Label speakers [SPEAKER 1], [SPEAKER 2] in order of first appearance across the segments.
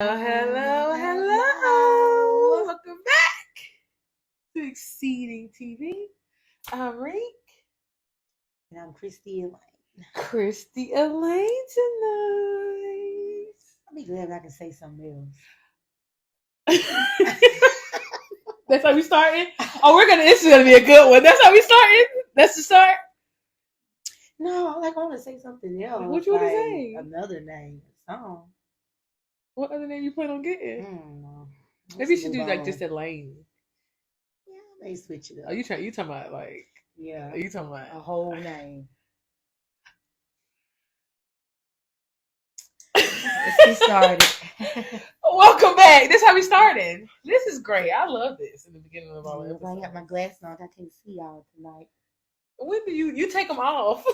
[SPEAKER 1] Hello. Welcome back to ExceedingTV. I'm Reek.
[SPEAKER 2] And I'm Christy Elaine.
[SPEAKER 1] Christy Elaine tonight.
[SPEAKER 2] I'll be glad I can say something
[SPEAKER 1] That's how we starting? Oh, this is gonna be a good one. That's how we starting? That's the start?
[SPEAKER 2] No, I want to say something else.
[SPEAKER 1] What you want to say?
[SPEAKER 2] Another name, a song.
[SPEAKER 1] What other name you plan on getting?
[SPEAKER 2] I don't know.
[SPEAKER 1] Maybe you should do like just Elaine.
[SPEAKER 2] Yeah, I may switch it up.
[SPEAKER 1] Oh, you talking about like?
[SPEAKER 2] Yeah.
[SPEAKER 1] Are you talking about
[SPEAKER 2] a whole name? Let's get started.
[SPEAKER 1] Welcome back. This is how we started. This is great. I love this in the beginning of all episodes.
[SPEAKER 2] I got my glasses on. I can't see y'all tonight.
[SPEAKER 1] When do you take them off?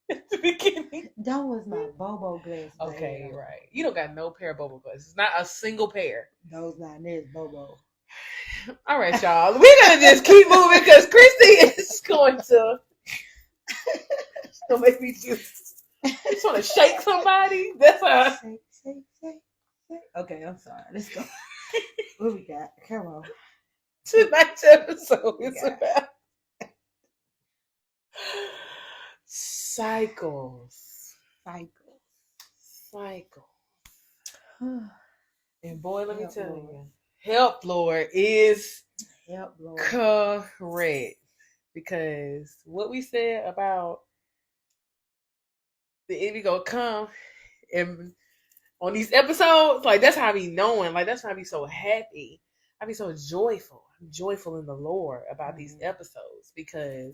[SPEAKER 1] At the beginning.
[SPEAKER 2] That was my Bobo glasses.
[SPEAKER 1] Okay, right. You don't got no pair of Bobo glasses. Not a single pair.
[SPEAKER 2] Those not there's Bobo.
[SPEAKER 1] All right, y'all. We're gonna just keep moving because Christy is going to. She's gonna make me just want to shake somebody. That's how.
[SPEAKER 2] Shake. Okay, I'm sorry. Let's go. What we got? Come on.
[SPEAKER 1] Tonight's episode is about cycles. And boy, let me tell you, help, Lord, is correct. Because what we said about the enemy gonna come and on these episodes, like that's how I be knowing, like that's how I be so happy. I be so joyful. I'm joyful in the Lord about these episodes because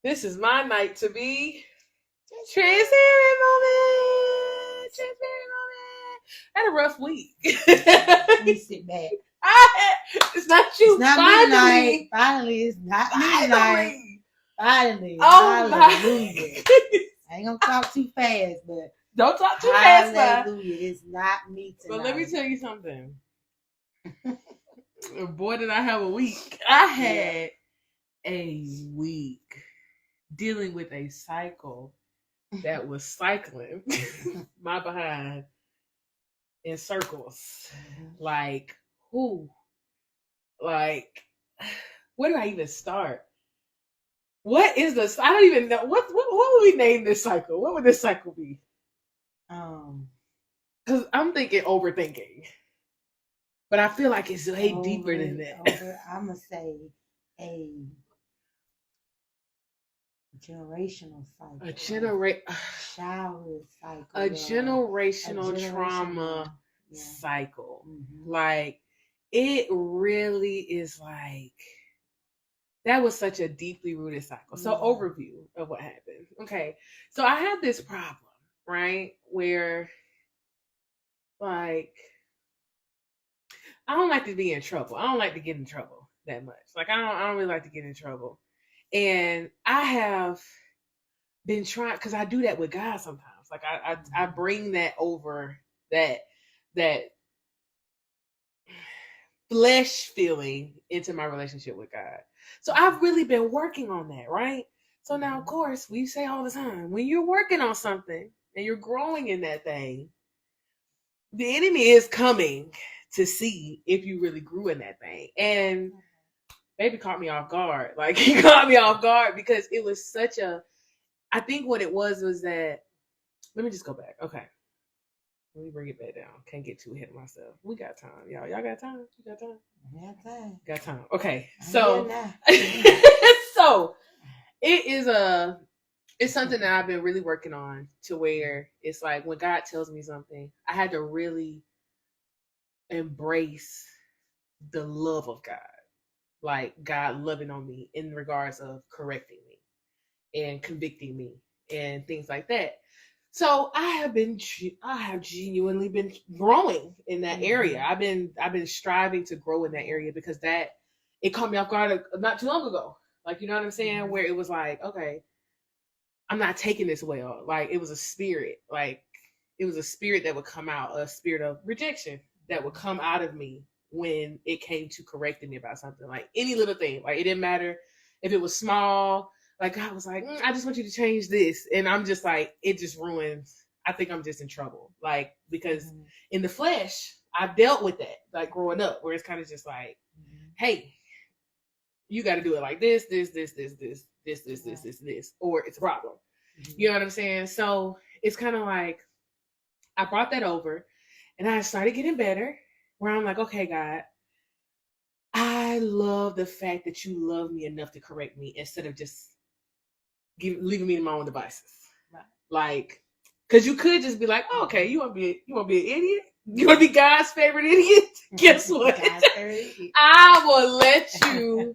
[SPEAKER 1] this is my night to be transparent moment. I had a rough week.
[SPEAKER 2] Let me sit back.
[SPEAKER 1] It's not you.
[SPEAKER 2] It's not me tonight. Finally, it's not me tonight. Finally.
[SPEAKER 1] Oh
[SPEAKER 2] hallelujah. I ain't gonna talk too fast, but
[SPEAKER 1] don't talk too fast.
[SPEAKER 2] Hallelujah. It's not me tonight.
[SPEAKER 1] But let me tell you something. Boy, did I have a week. I had a week dealing with a cycle that was cycling my behind in circles. Like, who? Like, where do I even start? What is this? I don't even know. What would we name this cycle? What would this cycle be? Because I'm thinking overthinking. But I feel like it's way deeper than that.
[SPEAKER 2] I'm going to say a generational cycle. Childhood cycle.
[SPEAKER 1] A generational trauma cycle. Mm-hmm. Like, it really is like, that was such a deeply rooted cycle. So overview of what happened. Okay. So I had this problem, right? Where, like, I don't like to be in trouble. I don't like to get in trouble that much. Like, I don't really like to get in trouble. And I have been trying, because I do that with God sometimes. Like, I bring that over, that flesh feeling into my relationship with God. So I've really been working on that, right? So now, of course, we say all the time, when you're working on something and you're growing in that thing, the enemy is coming to see if you really grew in that thing. And baby caught me off guard. Like, he caught me off guard because it was such a, I think what it was that, let me just go back. Okay. Let me bring it back down. Can't get too ahead of myself. We got time, y'all. Y'all got time? You got time? Got time. Okay. So, so it is it's something that I've been really working on to where it's like when God tells me something, I had to really embrace the love of God. Like God loving on me in regards of correcting me and convicting me and things like that. So I have genuinely been growing in that area. I've been striving to grow in that area because it caught me off guard not too long ago. Like, you know what I'm saying? Where it was like, okay, I'm not taking this well. Like, it was a spirit. Like, it was a spirit that would come out, a spirit of rejection that would come out of me when it came to correcting me about something. Like, any little thing. Like, it didn't matter if it was small. Like, God was like, I just want you to change this. And I'm just like, it just ruins. I think I'm just in trouble. Like, because in the flesh, I've dealt with that, like growing up, where it's kind of just like, hey, you got to do it like this, or it's a problem. You know what I'm saying? So it's kind of like I brought that over, and I started getting better. Where I'm like, okay, God, I love the fact that you love me enough to correct me instead of just leaving me to my own devices.
[SPEAKER 2] Right.
[SPEAKER 1] Like, because you could just be like, oh, okay, you want to be an idiot? You want to be God's favorite idiot? Guess what? I will let you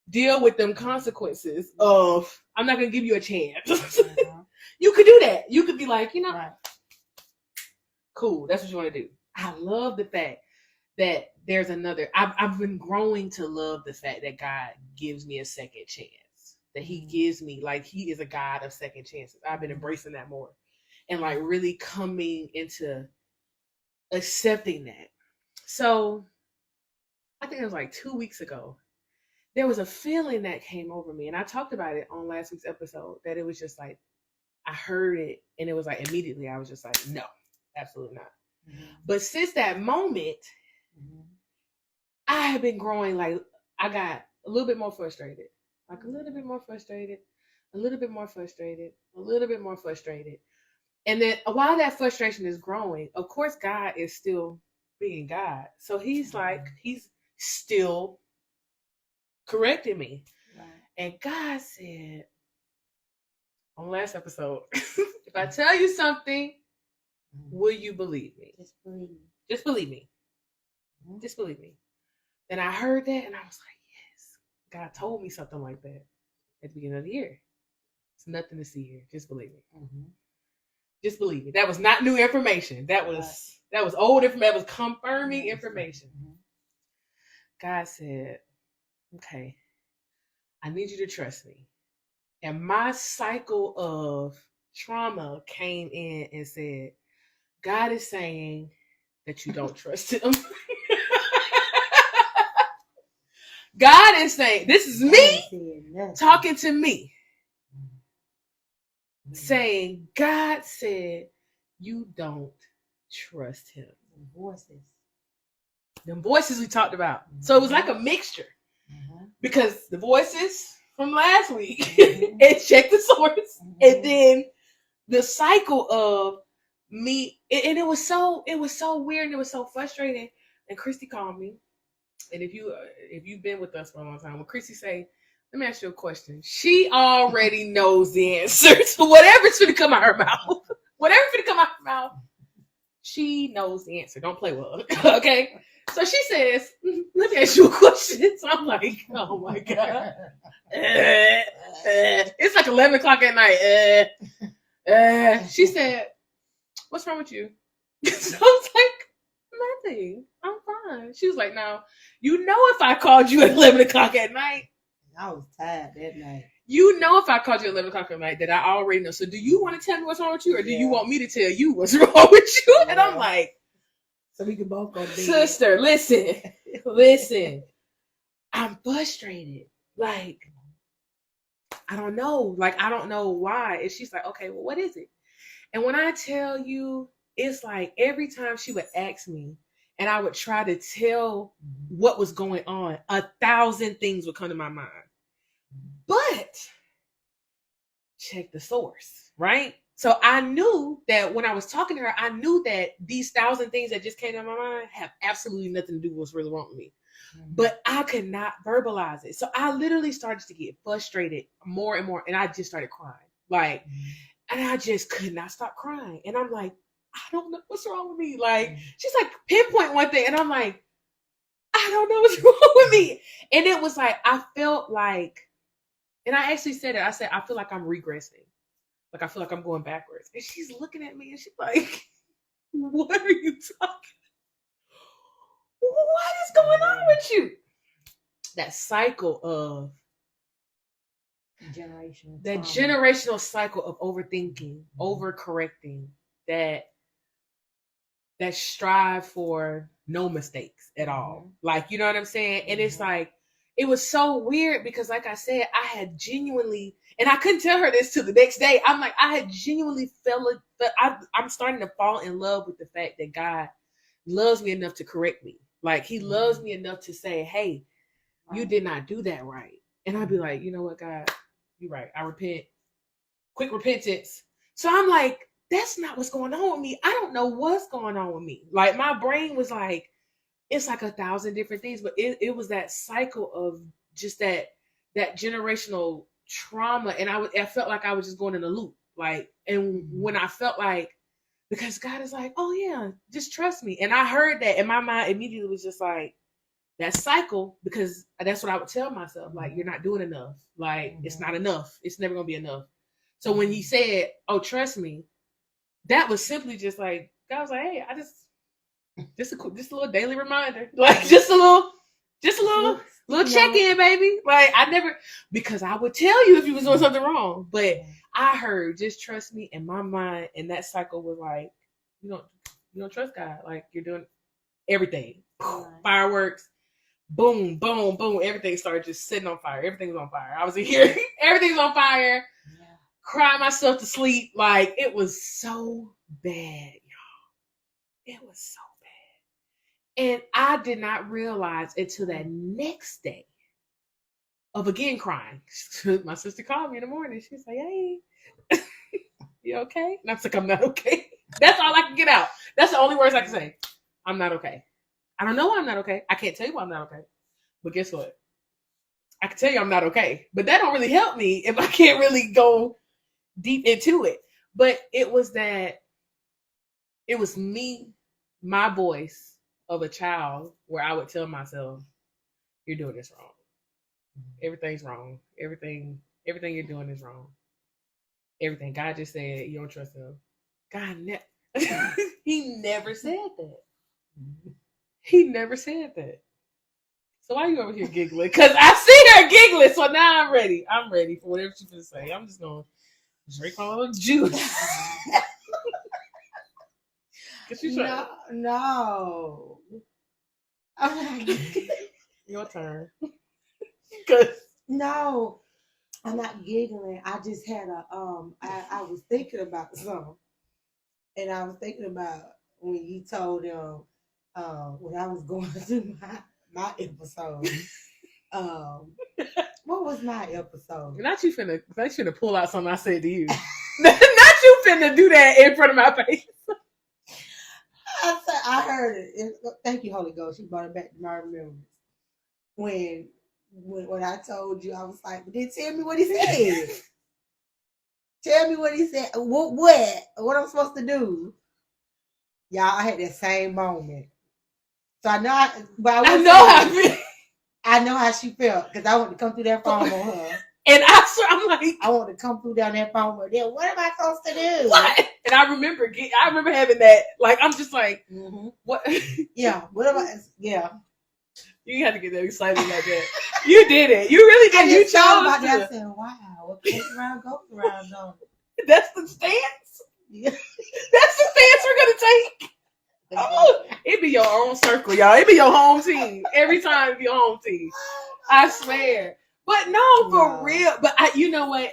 [SPEAKER 1] deal with them consequences of, I'm not going to give you a chance. You could do that. You could be like, cool, that's what you want to do. I love the fact that there's another. I've been growing to love the fact that God gives me a second chance. That he gives me, like, he is a God of second chances. I've been embracing that more. And like really coming into accepting that. So I think it was like 2 weeks ago. There was a feeling that came over me. And I talked about it on last week's episode, that it was just like, I heard it and it was like immediately I was just like, no, absolutely not. But since that moment, I have been growing. Like, I got a little bit more frustrated, like a little bit more frustrated, a little bit more frustrated, a little bit more frustrated. And then while that frustration is growing, of course, God is still being God. So he's like, he's still correcting me. Right. And God said on last episode, if I tell you something, will you believe me?
[SPEAKER 2] Just believe me.
[SPEAKER 1] Just believe me. Just believe me. And I heard that and I was like, yes, God told me something like that at the beginning of the year. It's nothing to see here. Just believe me. Just believe me. That was not new information. That was old information. That was confirming information. God said, okay, I need you to trust me. And my cycle of trauma came in and said, God is saying that you don't trust him. God is saying, this is me talking to me. Saying, God said, you don't trust him. Them voices we talked about. So it was like a mixture. Because the voices from last week, and check the source, and then the cycle of me, and it was so weird, and it was so frustrating. And Christy called me, and if you've been with us for a long time, when Christy say, let me ask you a question, she already knows the answer to whatever's going to come out her mouth. Whatever's going to come out her mouth, she knows the answer. Don't play with her. Okay? So she says, let me ask you a question. So I'm like, oh my God. It's like 11 o'clock at night. She said, what's wrong with you? So I was like, nothing. I'm fine. She was like, now, you know if I called you at 11 o'clock at night.
[SPEAKER 2] I was tired that night.
[SPEAKER 1] You know if I called you at 11 o'clock at night that I already know. So do you want to tell me what's wrong with you, or do you want me to tell you what's wrong with you? And I'm like,
[SPEAKER 2] so we can both go to bed.
[SPEAKER 1] Sister, listen. I'm frustrated. Like, I don't know. Like, I don't know why. And she's like, okay, well, what is it? And when I tell you, it's like every time she would ask me and I would try to tell what was going on, 1,000 things would come to my mind. But check the source, right? So I knew that when I was talking to her, I knew that these 1,000 things that just came to my mind have absolutely nothing to do with what's really wrong with me. But I could not verbalize it. So I literally started to get frustrated more and more. And I just started crying. Like, and I just could not stop crying. And I'm like, I don't know what's wrong with me. Like, she's like, pinpoint one thing. And I'm like, I don't know what's wrong with me. And it was like, I felt like, and I actually said it. I said, I feel like I'm regressing. Like, I feel like I'm going backwards. And she's looking at me and she's like, what are you talking? What is going on with you? That cycle of generational cycle of overthinking, overcorrecting, that strive for no mistakes at all. Like, you know what I'm saying? And it's like, it was so weird because, like I said, I had genuinely, and I couldn't tell her this till the next day. I'm like, I had genuinely felt it, but I'm starting to fall in love with the fact that God loves me enough to correct me. Like, he loves me enough to say, hey, you did not do that right. And I'd be like, you know what, God, you're right. I repent. Quick repentance. So I'm like, that's not what's going on with me. I don't know what's going on with me. Like, my brain was like, it's like 1,000 different things, but it was that cycle of just that generational trauma. And I felt like I was just going in a loop. Like, and when I felt like, because God is like, oh yeah, just trust me. And I heard that, and my mind immediately was just like, that cycle, because that's what I would tell myself, like, you're not doing enough. Like, it's not enough. It's never going to be enough. So when he said, oh, trust me, that was simply just like, God was like, hey, just a little daily reminder. Like, just a little check-in, baby. Like, because I would tell you if you was doing something wrong. But I heard, just trust me, in my mind, and that cycle was like, you don't trust God. Like, you're doing everything. Fireworks. Boom, boom, boom. Everything started just sitting on fire. Everything was on fire. I was in here. Everything's on fire. Yeah. Cried myself to sleep. Like, it was so bad, y'all. It was so bad. And I did not realize until that next day of again crying. My sister called me in the morning. She's like, hey, you okay? And I was like, I'm not okay. That's all I can get out. That's the only words I can say. I'm not okay. I don't know why I'm not okay. I can't tell you why I'm not okay. But guess what? I can tell you I'm not okay. But that don't really help me if I can't really go deep into it. But it was me, my voice of a child, where I would tell myself, you're doing this wrong. Everything's wrong. Everything you're doing is wrong. Everything. God just said you don't trust him. God he never said that. He never said that. So why are you over here giggling? Because I see her giggling, so now I'm ready. I'm ready for whatever she's going to say. I'm just going to drink my little juice.
[SPEAKER 2] No.
[SPEAKER 1] Your turn.
[SPEAKER 2] No, I'm not giggling. I just had I was thinking about something. And I was thinking about when you told them when I was going through my episode. What was my episode?
[SPEAKER 1] Not you finna pull out something I said to you. Not you finna do that in front of my face.
[SPEAKER 2] I heard it. Thank you, Holy Ghost. You brought it back to my remembrance. When I told you, I was like, then tell me what he said. Tell me what he said. What I'm supposed to do? Y'all, I had that same moment. So I know, I know how she felt because I want to come through that phone on her.
[SPEAKER 1] And I'm like,
[SPEAKER 2] I want to come through down that phone with them. What am I supposed to do?
[SPEAKER 1] What? And I remember having that. Like, I'm just like, what?
[SPEAKER 2] Yeah. What am I? Yeah.
[SPEAKER 1] You had to get that excited like that. You did it. You really did. You chose
[SPEAKER 2] about that. I said, wow, what goes around goes around, don't it?
[SPEAKER 1] That's the stance? Yeah. That's the stance we're going to take? Oh, it be your own circle, y'all. It be your home team. Every time it be your home team. I swear. But no, for real. But you know what?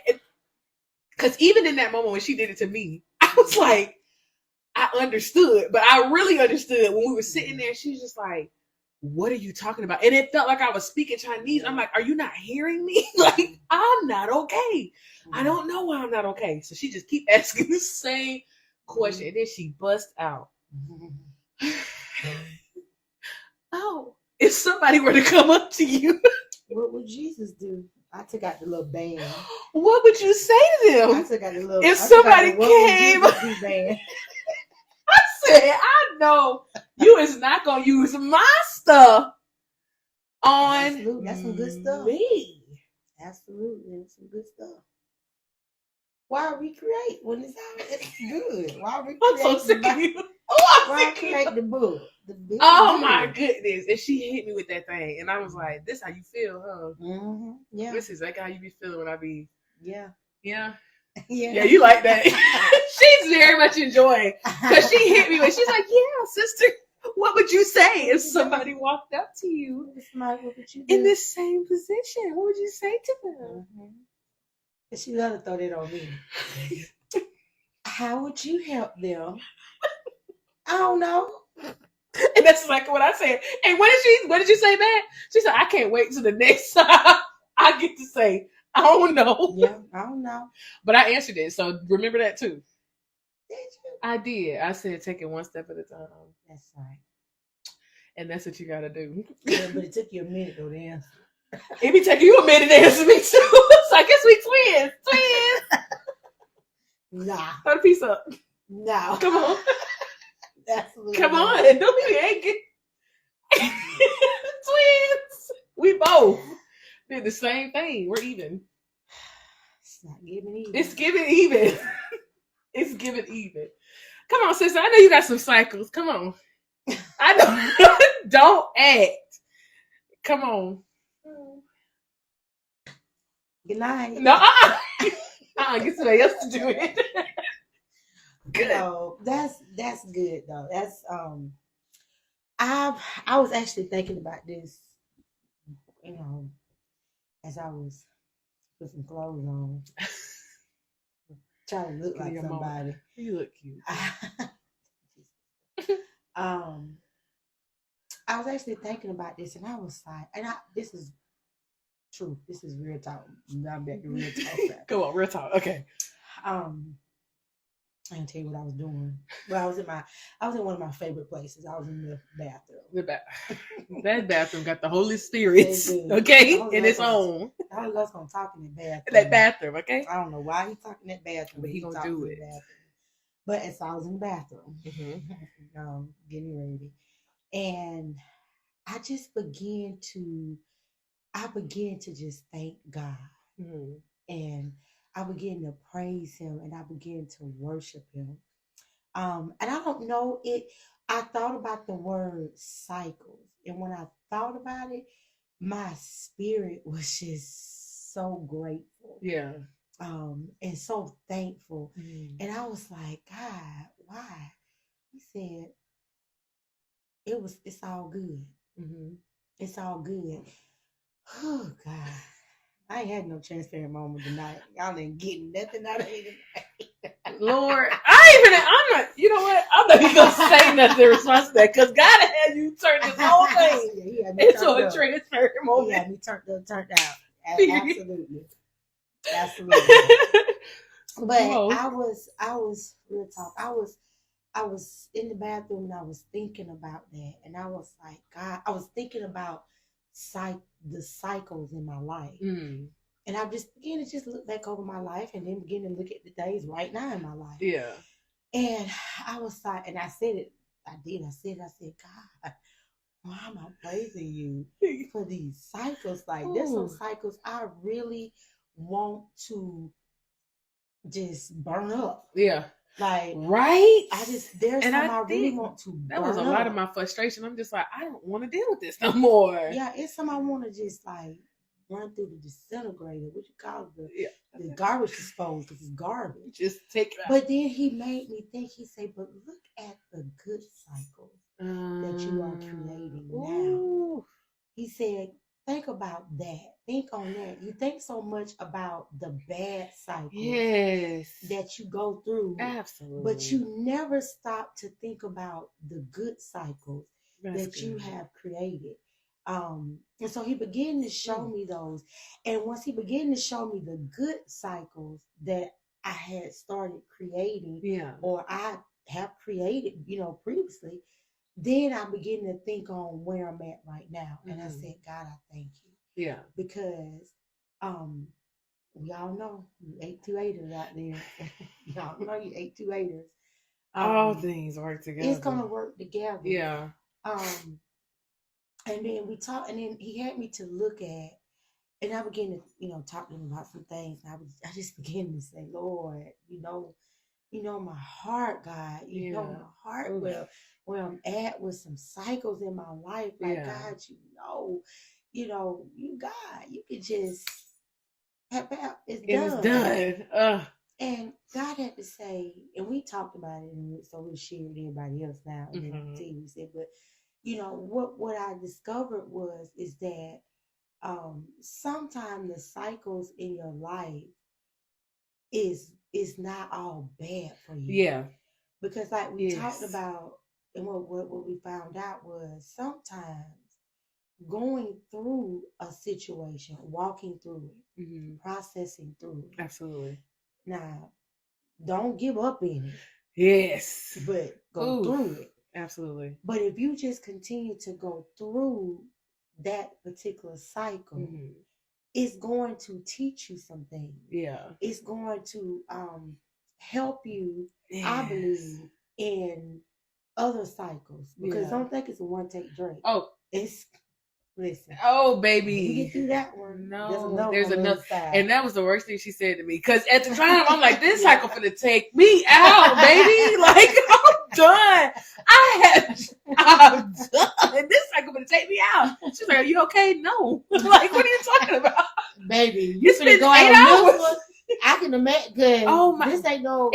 [SPEAKER 1] Because even in that moment when she did it to me, I was like, I understood. But I really understood when we were sitting there. She was just like, what are you talking about? And it felt like I was speaking Chinese. I'm like, are you not hearing me? Like, I'm not okay. I don't know why I'm not okay. So she just keep asking the same question. And then she bust out. Oh, if somebody were to come up to you,
[SPEAKER 2] what would Jesus do? I took out the little band.
[SPEAKER 1] What would you say to them?
[SPEAKER 2] I took out the little.
[SPEAKER 1] If somebody came,
[SPEAKER 2] band.
[SPEAKER 1] I said, I know you is not gonna use my stuff on
[SPEAKER 2] Absolutely. That's some good stuff.
[SPEAKER 1] Me.
[SPEAKER 2] Absolutely, that's some good stuff. Why recreate when it's good? Why recreate?
[SPEAKER 1] I'm so sick of you.
[SPEAKER 2] Why create the book?
[SPEAKER 1] Oh my goodness! And she hit me with that thing, and I was like, "This how you feel, huh?
[SPEAKER 2] Mm-hmm. Yeah.
[SPEAKER 1] This is like how you be feeling when I be."
[SPEAKER 2] Yeah.
[SPEAKER 1] Yeah.
[SPEAKER 2] Yeah.
[SPEAKER 1] Yeah. You like that? She's very much enjoying because she hit me with. She's like, "Yeah, sister." What would you say if somebody walked up to you
[SPEAKER 2] What would you do?
[SPEAKER 1] in this same position? What would you say to them?
[SPEAKER 2] And she love to throw that on me. How would you help them? I don't know.
[SPEAKER 1] And that's like what I said. And what did you say back? She said, I can't wait till the next time I get to say, I don't know.
[SPEAKER 2] Yeah, I don't know.
[SPEAKER 1] But I answered it. So remember that too.
[SPEAKER 2] Did you?
[SPEAKER 1] I did. I said, take it one step at a time.
[SPEAKER 2] That's right.
[SPEAKER 1] And that's what you got to do.
[SPEAKER 2] Yeah, but it took you a minute though to answer.
[SPEAKER 1] It be taking you a minute to answer me too. So I guess we twins.
[SPEAKER 2] Nah.
[SPEAKER 1] Throw the piece up.
[SPEAKER 2] No.
[SPEAKER 1] Come on.
[SPEAKER 2] Absolutely.
[SPEAKER 1] Come on. Don't be angry. Twins. We both did the same thing. We're even.
[SPEAKER 2] It's not giving even.
[SPEAKER 1] It's giving even. It's giving even. Come on, sister. I know you got some cycles. Come on. I know. Don't act. Come on.
[SPEAKER 2] Good night.
[SPEAKER 1] No. Get somebody else to do it. Good.
[SPEAKER 2] No, that's good though. That's I was actually thinking about this, as I was putting some clothes on, trying to look like somebody.
[SPEAKER 1] You look cute.
[SPEAKER 2] I was actually thinking about this, and I was like, this is true. This is real talk. Now I'm back to real talk.
[SPEAKER 1] Go on, real talk. Okay.
[SPEAKER 2] I can tell you what I was doing. Well, I was in one of my favorite places. I was in the bathroom.
[SPEAKER 1] That bathroom got the Holy Spirit, okay, in its own.
[SPEAKER 2] I was gonna talk in the bathroom.
[SPEAKER 1] That bathroom, okay.
[SPEAKER 2] I don't know why he talking in that bathroom,
[SPEAKER 1] but he gonna do it.
[SPEAKER 2] But as I was in the bathroom,
[SPEAKER 1] mm-hmm.
[SPEAKER 2] Getting ready, and I just began to just thank God, and I began to praise Him, and I began to worship Him. And I don't know it. I thought about the word cycles, and when I thought about it, my spirit was just so grateful.
[SPEAKER 1] Yeah.
[SPEAKER 2] And so thankful. And I was like, God, why? He said, it's all good. It's all good. Oh God. I ain't had no transparent moment tonight. Y'all ain't getting nothing out of me tonight.
[SPEAKER 1] Lord, I'm not, you know what? I'm not even going to say nothing in response to that, because God had you turn this whole thing into a transparent moment.
[SPEAKER 2] Yeah, me turned out. Absolutely. But I was real talk. I was in the bathroom and I was thinking about that, and I was like, God, I was thinking about the cycles in my life. And I just began to just look back over my life, and then begin to look at the days right now in my life. Yeah. And I was like, and I said it, I said, God, why am I praising you for these cycles? Like, there's some cycles I really want to just burn up. Yeah. Like, right? There's some I really want to burn up.
[SPEAKER 1] That was a lot of my frustration. I'm just like, I don't want to deal with this no more.
[SPEAKER 2] Yeah, it's some I want to just like run through the disintegrator, what you call it, the garbage disposal, because it's garbage.
[SPEAKER 1] Just take it out.
[SPEAKER 2] But then he made me think, he said, but look at the good cycle that you are creating now. He said, think about that. Think on that. You think so much about the bad cycles that you go through. Absolutely. But you never stop to think about the good cycles that you have created. And so he began to show me those. And once he began to show me the good cycles that I had started creating, or I have created, previously, then I began to think on where I'm at right now. And I said, God, I thank you. Yeah. Because we all know you 828ers out there. Y'all know you 828ers.
[SPEAKER 1] All things work together.
[SPEAKER 2] It's gonna work together.
[SPEAKER 1] Yeah.
[SPEAKER 2] And then we talked, and then he had me to look at, and I began to, talk to him about some things. And I just began to say, Lord, you know my heart, God. You know my heart where I'm at with some cycles in my life. Like, God, you God, you could just it's done.
[SPEAKER 1] It's done.
[SPEAKER 2] And God had to say, and we talked about it, and so we shared with everybody else now. And then we said, but what I discovered is that sometimes the cycles in your life is not all bad for you.
[SPEAKER 1] Yeah.
[SPEAKER 2] Because like we talked about, and what we found out was sometimes going through a situation, walking through it, processing through it.
[SPEAKER 1] Absolutely.
[SPEAKER 2] Now, don't give up in it.
[SPEAKER 1] Yes.
[SPEAKER 2] But go through it.
[SPEAKER 1] Absolutely.
[SPEAKER 2] But if you just continue to go through that particular cycle, it's going to teach you some things.
[SPEAKER 1] Yeah.
[SPEAKER 2] It's going to help you, I believe, in other cycles. Because don't think it's a one take drink.
[SPEAKER 1] Oh.
[SPEAKER 2] It's listen.
[SPEAKER 1] Oh, baby.
[SPEAKER 2] You get through that one.
[SPEAKER 1] No, there's
[SPEAKER 2] another.
[SPEAKER 1] And that was the worst thing she said to me. Because at the time, I'm like, this cycle finna take me out, baby. Like, I'm done. I'm done. This cycle finna take me out. She's like, are you okay? No. Like, what are you talking about?
[SPEAKER 2] Baby, you finna go out on I can imagine. This ain't no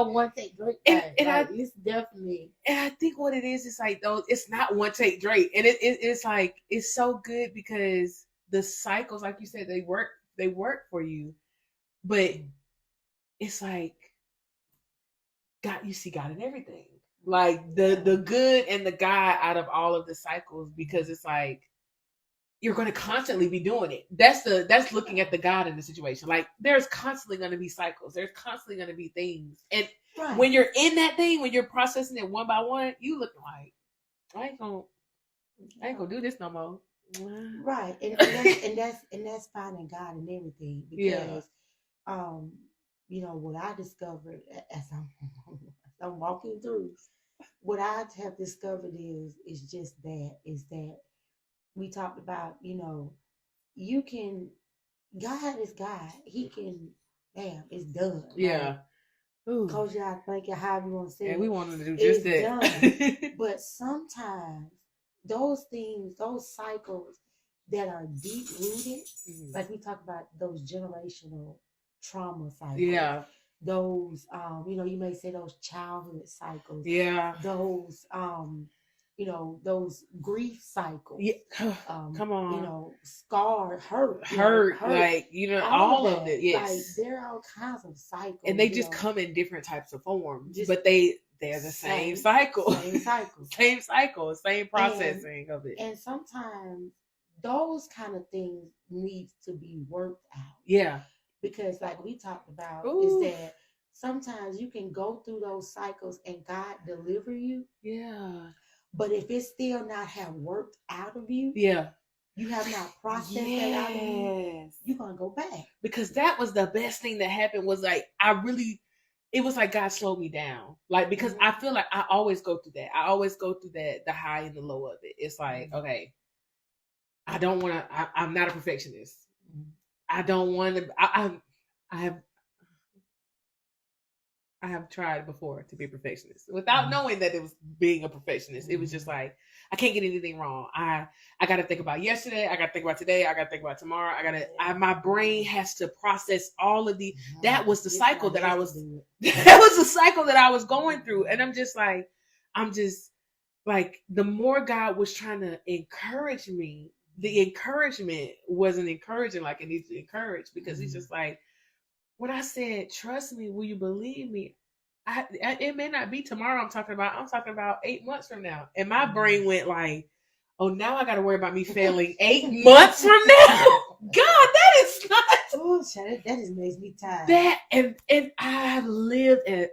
[SPEAKER 2] one take drink. It's definitely.
[SPEAKER 1] And I think what it is like it's not one take drink, and it's like it's so good because the cycles, like you said, they work for you, but it's like you see God in everything, like the good and the God out of all of the cycles, because it's like you're going to constantly be doing it. That's looking at the God in the situation. Like there's constantly going to be cycles. There's constantly going to be things. And when you're in that thing, when you're processing it one by one, you look like, I ain't gonna do this no more.
[SPEAKER 2] Right. And that's finding God in everything. Because what I discovered as I'm walking through, what I have discovered is just that we talked about, you can, God is God. He can, it's done.
[SPEAKER 1] Yeah.
[SPEAKER 2] Like, close your eyes, think it however you want to say it.
[SPEAKER 1] We wanted to do just that.
[SPEAKER 2] Done. But sometimes those things, those cycles that are deep rooted, like we talk about those generational trauma cycles.
[SPEAKER 1] Yeah.
[SPEAKER 2] Those, you may say those childhood cycles.
[SPEAKER 1] Yeah.
[SPEAKER 2] Those, those grief cycles.
[SPEAKER 1] Yeah. Come on.
[SPEAKER 2] Scar, hurt,
[SPEAKER 1] like, all of it. Yes.
[SPEAKER 2] Like, there are all kinds of cycles.
[SPEAKER 1] And they just come in different types of forms. But they're the same cycle. Same cycle. Same processing of it.
[SPEAKER 2] And sometimes those kind of things need to be worked out.
[SPEAKER 1] Yeah.
[SPEAKER 2] Because like we talked about, is that sometimes you can go through those cycles and God deliver you.
[SPEAKER 1] Yeah.
[SPEAKER 2] But if it still not have worked out of you, you have not processed that out of you, you're going to go back.
[SPEAKER 1] Because that was the best thing that happened was like, it was like God slowed me down. Like, because I feel like I always go through that. I always go through that, the high and the low of it. It's like, okay, I don't want to, I'm not a perfectionist. I don't want to, I have tried before to be a perfectionist without knowing that it was being a perfectionist. It was just like, I can't get anything wrong. I got to think about yesterday. I got to think about today. I got to think about tomorrow. My brain has to process all of the, that was the cycle that I was going through. And I'm just like, the more God was trying to encourage me, the encouragement wasn't encouraging like it needs to encourage, because he's just like, when I said, trust me, will you believe me? It may not be tomorrow I'm talking about 8 months from now. And my brain went like, oh, now I got to worry about me failing 8 months from now. God, that is not.
[SPEAKER 2] Oh, that just makes me tired.
[SPEAKER 1] That, and I have lived at,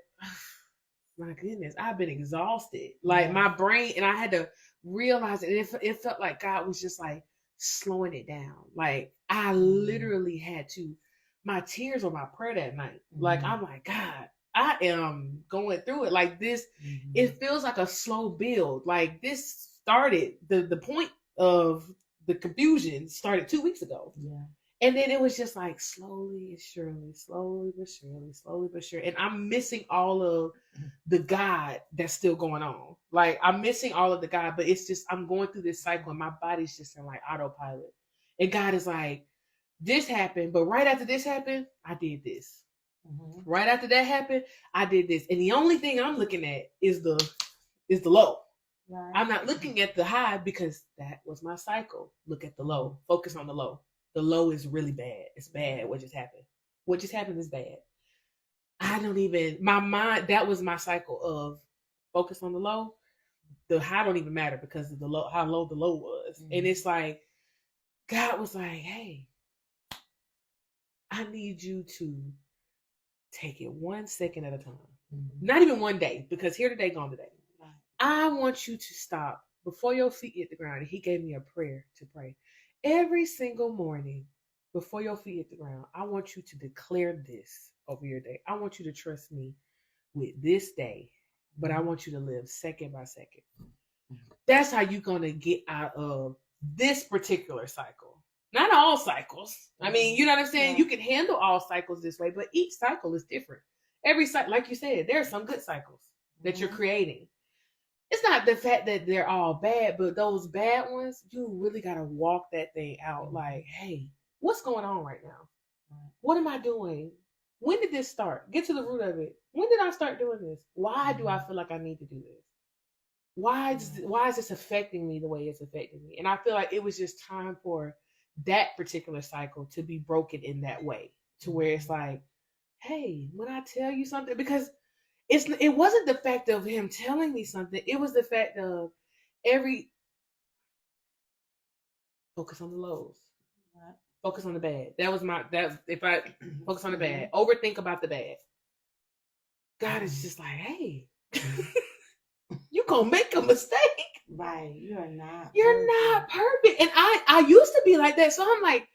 [SPEAKER 1] my goodness, I've been exhausted. Like my brain, and I had to realize it. It felt like God was just like slowing it down. Like I literally had to, my tears were my prayer that night. Like, I'm like, God, I am going through it like this. It feels like a slow build. Like this started, the point of the confusion started 2 weeks ago.
[SPEAKER 2] Yeah.
[SPEAKER 1] And then it was just like slowly and surely, slowly but surely. And I'm missing all of the God that's still going on. Like I'm missing all of the God, but it's just, I'm going through this cycle and my body's just in like autopilot. And God is like, this happened, but right after this happened, I did this. Right after that happened, I did this. And the only thing I'm looking at is the low. Right. I'm not looking at the high because that was my cycle. Look at the low. Focus on the low. The low is really bad. It's bad what just happened. What just happened is bad. I don't even, my mind, that was my cycle of focus on the low. The high don't even matter because of the low, how low the low was. And it's like, God was like, hey, I need you to take it 1 second at a time. Not even one day, because here today, gone today. I want you to stop before your feet hit the ground. And he gave me a prayer to pray. Every single morning, before your feet hit the ground, I want you to declare this over your day. I want you to trust me with this day, but I want you to live second by second. That's how you're going to get out of this particular cycle. Not all cycles. I mean, you know what I'm saying? Yeah. You can handle all cycles this way, but each cycle is different. Every cycle, like you said, there are some good cycles that you're creating. It's not the fact that they're all bad, but those bad ones, you really got to walk that thing out. Like, hey, what's going on right now? What am I doing? When did this start? Get to the root of it. When did I start doing this? Why do I feel like I need to do this? Why is this affecting me the way it's affecting me? And I feel like it was just time for that particular cycle to be broken in that way, to where it's like, hey, when I tell you something, because it wasn't the fact of him telling me something. It was the fact of focus on the lows. Right. Focus on the bad. If I focus on the bad, overthink about the bad. God is just like, hey, you gonna make a mistake.
[SPEAKER 2] Right. You're not
[SPEAKER 1] perfect. And I used to be like that. So I'm like,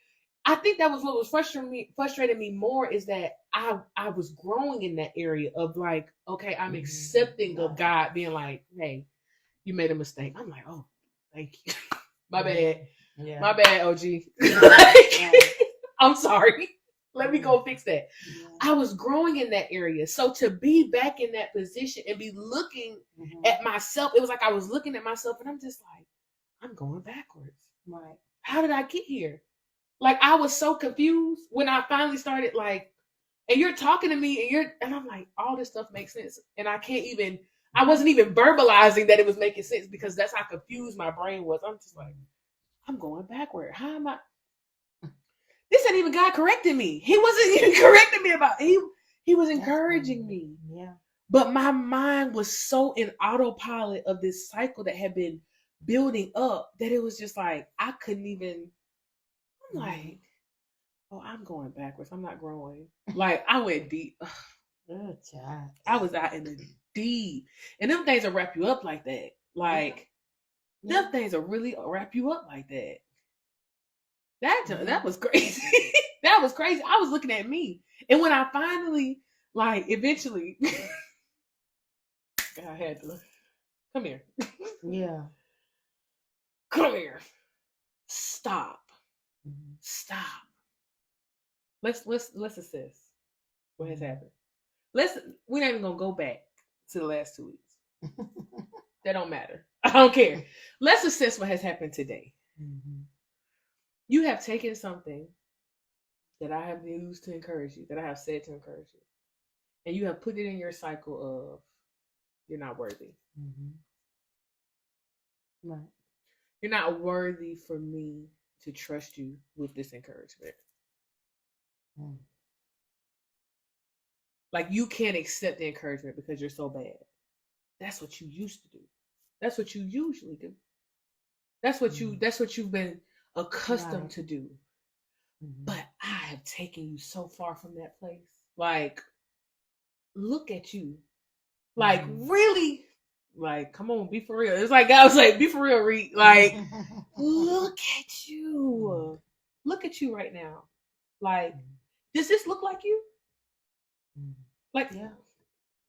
[SPEAKER 1] I think that was what was frustrating me more is that I was growing in that area of like, okay, I'm accepting of God being like, hey, you made a mistake. I'm like, oh, thank you. My bad. Yeah. My bad, OG. I'm sorry. Let me go fix that. Yeah. I was growing in that area. So to be back in that position and be looking at myself, it was like I was looking at myself and I'm just like, I'm going backwards. Right. How did I get here? Like, I was so confused when I finally started, like, and you're talking to me and I'm like, all this stuff makes sense. And I wasn't even verbalizing that it was making sense because that's how confused my brain was. I'm just like, I'm going backward. How am I? This ain't even God correcting me. He wasn't even correcting me about it. He was encouraging me. Yeah. But my mind was so in autopilot of this cycle that had been building up that it was just like, I couldn't even. I'm like, oh, I'm going backwards. I'm not growing. Like, I went deep. Good job. I was out in the deep. And them things will wrap you up like that. Like, them things will really wrap you up like that. That was crazy. That was crazy. I was looking at me. And when I finally, like, eventually, I had to, come here. Yeah. Come here. Stop. Stop. Let's assess what has happened. We're not even gonna go back to the last 2 weeks. That don't matter. I don't care. Let's assess what has happened today. Mm-hmm. You have taken something that I have used to encourage you, that I have said to encourage you, and you have put it in your cycle of you're not worthy. Mm-hmm. Right. You're not worthy for me to trust you with this encouragement. Mm. Like, you can't accept the encouragement because you're so bad. That's what you used to do. That's what you usually do. That's what you've been accustomed to do. Mm-hmm. But I have taken you so far from that place. Like, look at you. Like, really? Like, come on, be for real. It's like God was like, be for real, Reed. Like, look at you. Look at you right now. Like, does this look like you? Like, yeah.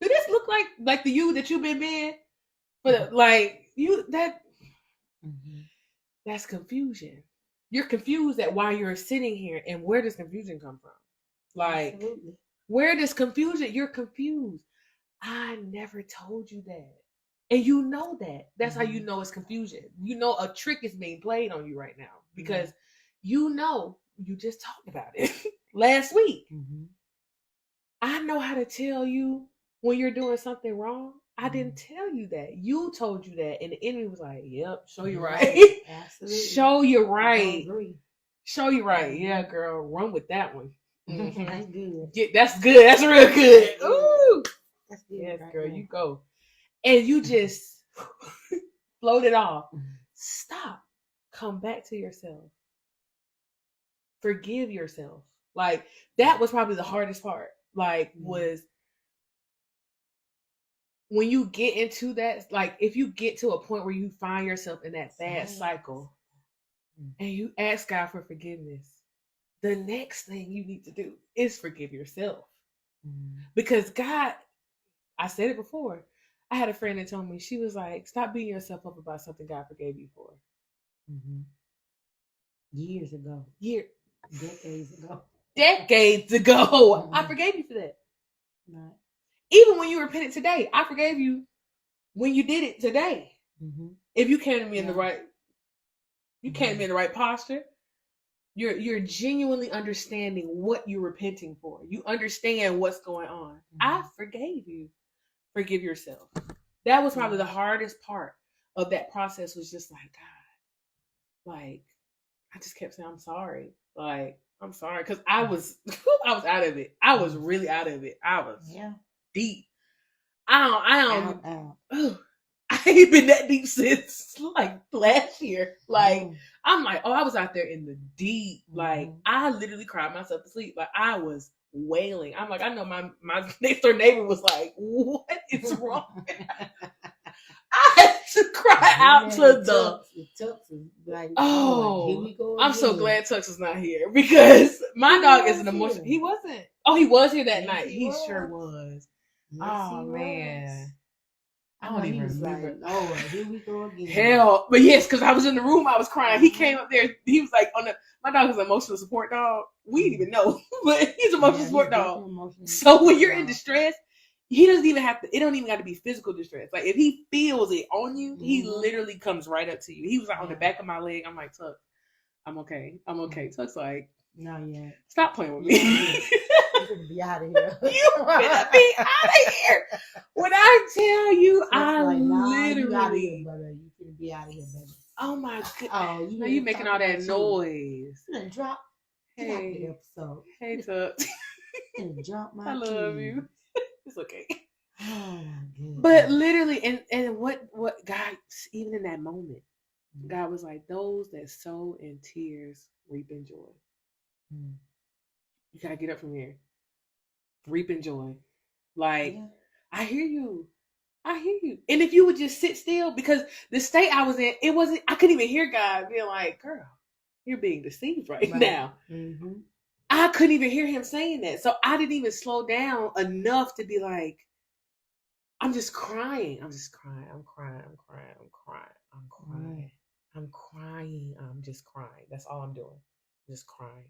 [SPEAKER 1] Does this look like the you that you've been being? For the, like, you, that's confusion. You're confused at why you're sitting here, and where does confusion come from? Like, absolutely. Where does confusion? You're confused. I never told you that. And you know that. That's how you know it's confusion. You know a trick is being played on you right now because you know you just talked about it last week. Mm-hmm. I know how to tell you when you're doing something wrong. I didn't tell you that. You told you that. And the enemy was like, yep, show you right.
[SPEAKER 2] Absolutely.
[SPEAKER 1] Show you
[SPEAKER 2] I
[SPEAKER 1] right.
[SPEAKER 2] agree.
[SPEAKER 1] Show you right. Yeah, girl. Run with that one.
[SPEAKER 2] Mm-hmm. That's good.
[SPEAKER 1] That's good. That's real good. Ooh.
[SPEAKER 2] That's good.
[SPEAKER 1] Yes,
[SPEAKER 2] right
[SPEAKER 1] girl,
[SPEAKER 2] there.
[SPEAKER 1] you go. And you just float it off. Stop. Come back to yourself. Forgive yourself. Like, that was probably the hardest part. Like, was when you get into that, like, if you get to a point where you find yourself in that bad cycle and you ask God for forgiveness, the next thing you need to do is forgive yourself. Because God, I said it before, I had a friend that told me, she was like, stop beating yourself up about something God forgave you for.
[SPEAKER 2] Years ago.
[SPEAKER 1] Decades ago. I forgave you for that.
[SPEAKER 2] Right.
[SPEAKER 1] Even when you repented today, I forgave you when you did it today. If you came to me in the right, you came to me in the right posture. You're genuinely understanding what you're repenting for. You understand what's going on. I forgave you. Forgive yourself. That was probably the hardest part of that process. Was just like, God, like, I just kept saying, I'm sorry. Like, I'm sorry. Because I was out of it. I was really out of it. I was deep. I ain't been that deep since like last year. Like, I'm like, I was out there in the deep. Like, I literally cried myself to sleep. Like, I was wailing. I'm like, I know my next door neighbor was like, what is wrong? I had to cry out to the
[SPEAKER 2] like,
[SPEAKER 1] oh,
[SPEAKER 2] here we go
[SPEAKER 1] I'm so
[SPEAKER 2] again.
[SPEAKER 1] glad Tux is not here because my dog is an emotional. He wasn't. Oh, he was here that night. He sure was. Yes, oh man. I don't even remember.
[SPEAKER 2] Like, Lord, here we go again.
[SPEAKER 1] Hell, but yes, because I was in the room, I was crying. He came up there. He was like, my dog is an emotional support dog. We didn't even know, but he's an emotional support dog. So when you're in distress, he doesn't even have to. It don't even got to be physical distress. Like, if he feels it on you, he literally comes right up to you. He was like on the back of my leg. I'm like, Tuck, I'm okay. I'm okay. Tuck's like,
[SPEAKER 2] not yet.
[SPEAKER 1] Stop playing with me.
[SPEAKER 2] You better be out of here.
[SPEAKER 1] You better be out of here. When I tell you, so I like, literally.
[SPEAKER 2] You better be out of here, baby.
[SPEAKER 1] Oh my god! Oh, you making all that noise?
[SPEAKER 2] Drop.
[SPEAKER 1] Hey,
[SPEAKER 2] episode.
[SPEAKER 1] Hey, Tuck.
[SPEAKER 2] Drop my.
[SPEAKER 1] I love you. It's okay.
[SPEAKER 2] Oh my god.
[SPEAKER 1] But literally, and what God, even in that moment, God was like, those that sow in tears reap in joy. You gotta get up from here. Reap in joy. Like, I hear you. I hear you. And if you would just sit still, because the state I was in, it wasn't, I couldn't even hear God being like, girl, you're being deceived right now. I couldn't even hear him saying that. So I didn't even slow down enough to be like, I'm just crying. I'm just crying. I'm crying. I'm crying. I'm crying. I'm crying. I'm crying. I'm just crying. That's all I'm doing. I'm just crying.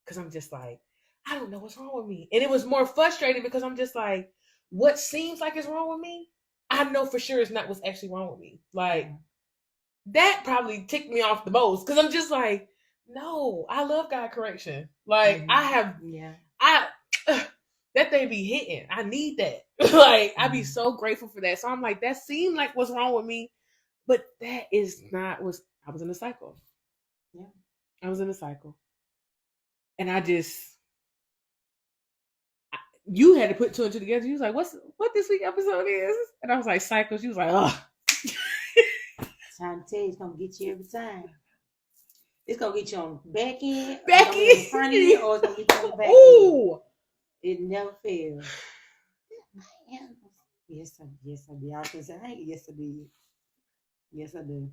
[SPEAKER 1] Because I'm just like, I don't know what's wrong with me. And it was more frustrating because I'm just like, what seems like is wrong with me, I know for sure it's not what's actually wrong with me. Like, that probably ticked me off the most. Because I'm just like, no, I love God correction. Like, that thing be hitting. I need that. Like, I be so grateful for that. So I'm like, that seemed like what's wrong with me. But that is not what I was in a cycle. Yeah. I was in a cycle. And you had to put two and two together. You was like, what this week episode is? And I was like, cycle. She was like, oh.
[SPEAKER 2] Trying to tell you, it's going to get you every time. It's going to get you on the back end,
[SPEAKER 1] in
[SPEAKER 2] front end, or it's going to get you on the back end. It never fails. Yes, I did. I was going to say, hey, yes, I did. Yes, I do.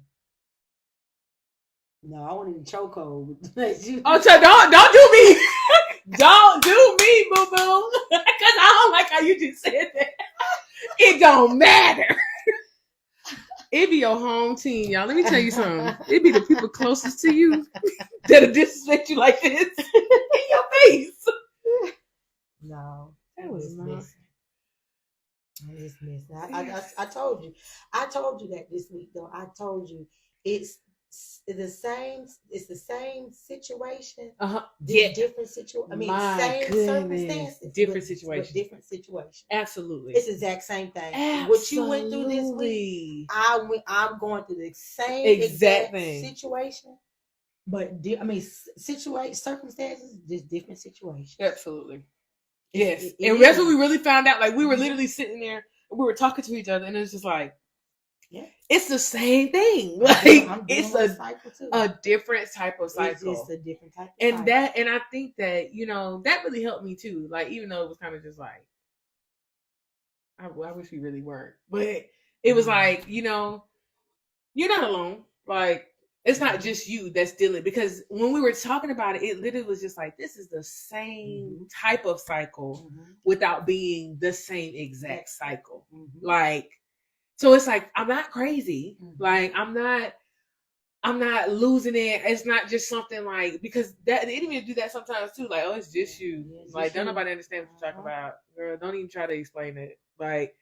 [SPEAKER 2] No, I wanted a chokehold.
[SPEAKER 1] Oh, so don't do me. Don't do me, boo boo. Because I don't like how you just said that. It don't matter. It be your home team, y'all. Let me tell you something. It be the people closest to you that'll disrespect you like this in your face.
[SPEAKER 2] No, that was not. I just missed. I told you. I told you that this week though. I told you it's It's the same situation.
[SPEAKER 1] Yeah.
[SPEAKER 2] Different situation. I mean,
[SPEAKER 1] My
[SPEAKER 2] same
[SPEAKER 1] goodness.
[SPEAKER 2] circumstances,
[SPEAKER 1] Different situation.
[SPEAKER 2] Different situation.
[SPEAKER 1] Absolutely.
[SPEAKER 2] It's the exact same thing.
[SPEAKER 1] Absolutely.
[SPEAKER 2] What you went through this week, I'm going through the same exact situation. But I mean, circumstances, just different situations.
[SPEAKER 1] Absolutely. Yes. And that's what we really found out. Like, we were literally sitting there and we were talking to each other, and it was just like, yeah, it's the same thing. Like, it's a different type of cycle.
[SPEAKER 2] It's a different type of
[SPEAKER 1] cycle. And I think that, you know, that really helped me too. Like, even though it was kind of just like, I wish we really weren't. But it was like, you know, you're not alone. Like, it's not just you that's dealing, because when we were talking about it, it literally was just like, this is the same type of cycle without being the same exact cycle. Like, so it's like, I'm not crazy. Like, I'm not losing it. It's not just something like, because that the enemy do that sometimes too. Like, oh, it's just you. Like, don't nobody understand what you're talking about. Girl, don't even try to explain it. Like,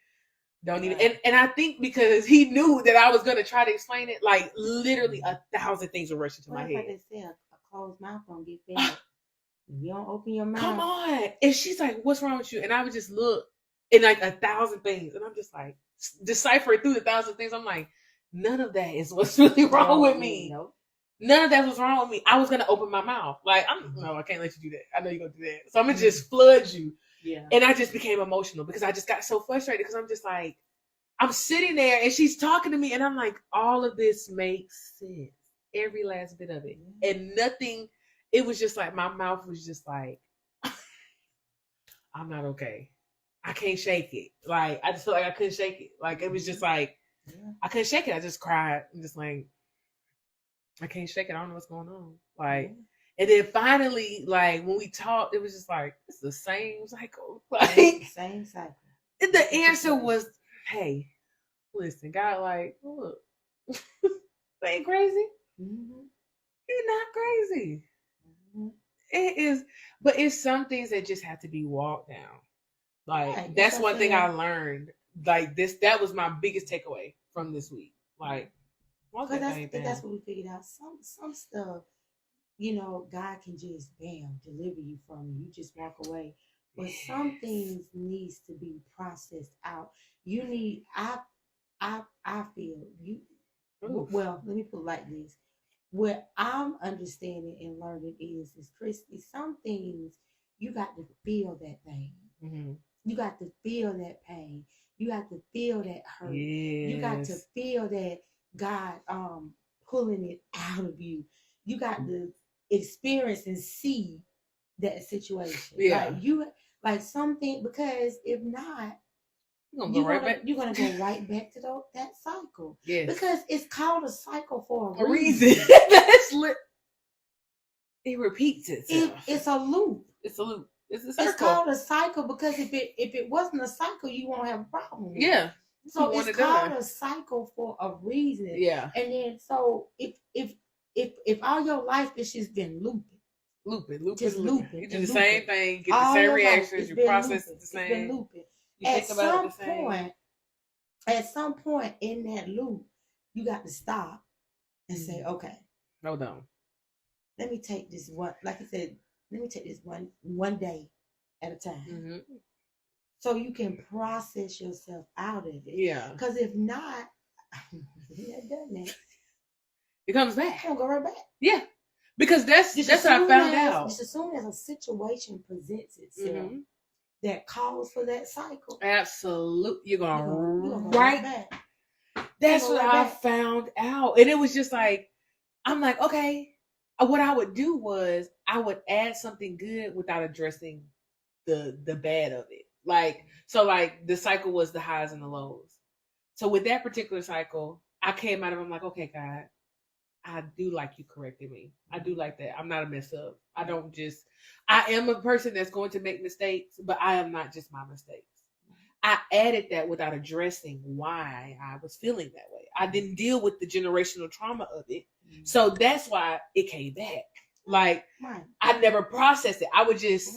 [SPEAKER 1] don't even. And I think because he knew that I was going to try to explain it, like, literally 1,000 things were rushing to my head.
[SPEAKER 2] Like they say, a closed mouth don't get fed. If you don't open your mouth.
[SPEAKER 1] Come on. And she's like, what's wrong with you? And I would just look and like 1,000 things. And I'm just like, decipher through the 1,000 things. I'm like, none of that is what's really wrong with me.
[SPEAKER 2] Nope.
[SPEAKER 1] None of that was wrong with me. I was going to open my mouth. Like, no, I can't let you do that. I know you're going to do that. So I'm going to just flood you. Yeah. And I just became emotional because I just got so frustrated, because I'm just like, I'm sitting there and she's talking to me and I'm like, all of this makes sense. Every last bit of it. And nothing, it was just like, my mouth was just like, I'm not okay. I can't shake it. Like, I just felt like I couldn't shake it. Like, it was just like, I couldn't shake it. I just cried. I'm just like, I can't shake it. I don't know what's going on. Like, and then finally, like, when we talked, it was just like, it's the same cycle. Like,
[SPEAKER 2] same cycle.
[SPEAKER 1] The answer was, hey, listen, God, like, look, they ain't crazy. You're not crazy. It is, but it's some things that just have to be walked down. Like, that's one thing I learned. Like, that was my biggest takeaway from this week. Like,
[SPEAKER 2] that's what we figured out. Some stuff, you know, God can just deliver you from. You just walk away. But some things needs to be processed out. You need. I feel you. Oof. Well, let me put it like this. What I'm understanding and learning is Christy, some things you got to feel that thing. You got to feel that pain. You got to feel that hurt. Yes. You got to feel that God pulling it out of you. You got to experience and see that situation. Yeah. Like something, because if not, you're gonna go right back to that cycle. Yes. Because it's called a cycle for a reason.
[SPEAKER 1] It repeats itself.
[SPEAKER 2] It's a loop.
[SPEAKER 1] It's a loop. It's a cycle.
[SPEAKER 2] It's called a cycle because if it wasn't a cycle, you won't have a problem.
[SPEAKER 1] Yeah.
[SPEAKER 2] So it's called a cycle for a reason.
[SPEAKER 1] Yeah.
[SPEAKER 2] And then so if all your life it's just been looping.
[SPEAKER 1] Just looping. You do the same thing, get the same reactions, you process it the same.
[SPEAKER 2] It's been looping. At some point in that loop, you got to stop and say, okay.
[SPEAKER 1] Hold on.
[SPEAKER 2] Let me take this one, like I said, let me take this one day at a time. So you can process yourself out of it. Yeah. Because if not, it
[SPEAKER 1] comes back.
[SPEAKER 2] It'll go right back.
[SPEAKER 1] Yeah. Because that's what I found out.
[SPEAKER 2] Just as soon as a situation presents itself that calls for that cycle.
[SPEAKER 1] Absolutely. You're going right back. That's what I found out. And it was just like, I'm like, okay. What I would do was I would add something good without addressing the bad of it. Like, so like the cycle was the highs and the lows. So with that particular cycle, I came out of it, I'm like, okay, God, I do like you corrected me. I do like that. I'm not a mess up. I am a person that's going to make mistakes, but I am not just my mistakes. I added that without addressing why I was feeling that way. I didn't deal with the generational trauma of it. So that's why it came back. Like, I never processed it. I would just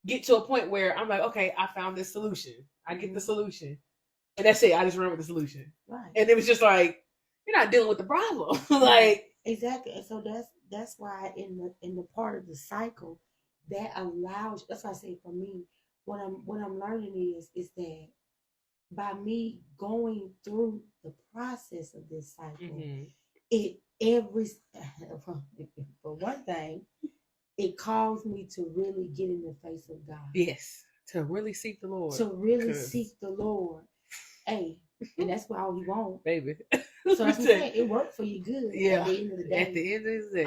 [SPEAKER 1] get to a point where I'm like, okay, I found this solution. I get the solution. And that's it. I just run with the solution. And it was just like, you're not dealing with the problem. Like
[SPEAKER 2] exactly. And so that's why in the part of the cycle that allows. That's why I say for me, what I'm learning is that by me going through the process of this cycle, it every for one thing, it calls me to really get in the face of God.
[SPEAKER 1] Yes, to really seek the Lord.
[SPEAKER 2] To really seek the Lord. Hey, and that's what all we want,
[SPEAKER 1] baby.
[SPEAKER 2] So that's what I'm saying. It worked for you good.
[SPEAKER 1] Yeah.
[SPEAKER 2] At the end of the day.
[SPEAKER 1] At the end of the day.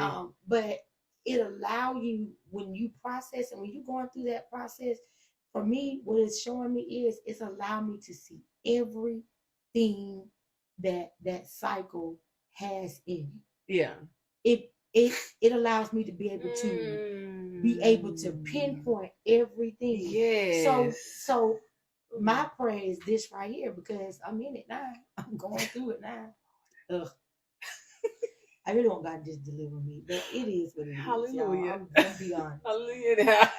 [SPEAKER 2] But it allow you when you process and when you're going through that process. For me, what it's showing me is it's allowed me to see everything that cycle has in it.
[SPEAKER 1] Yeah.
[SPEAKER 2] It allows me to be able to pinpoint everything.
[SPEAKER 1] Yes.
[SPEAKER 2] So my prayer is this right here, because I'm in it now. I'm going through it now. Ugh. I really want God to just deliver me, but it is what it is.
[SPEAKER 1] Hallelujah.
[SPEAKER 2] I'm gonna be honest.
[SPEAKER 1] Hallelujah.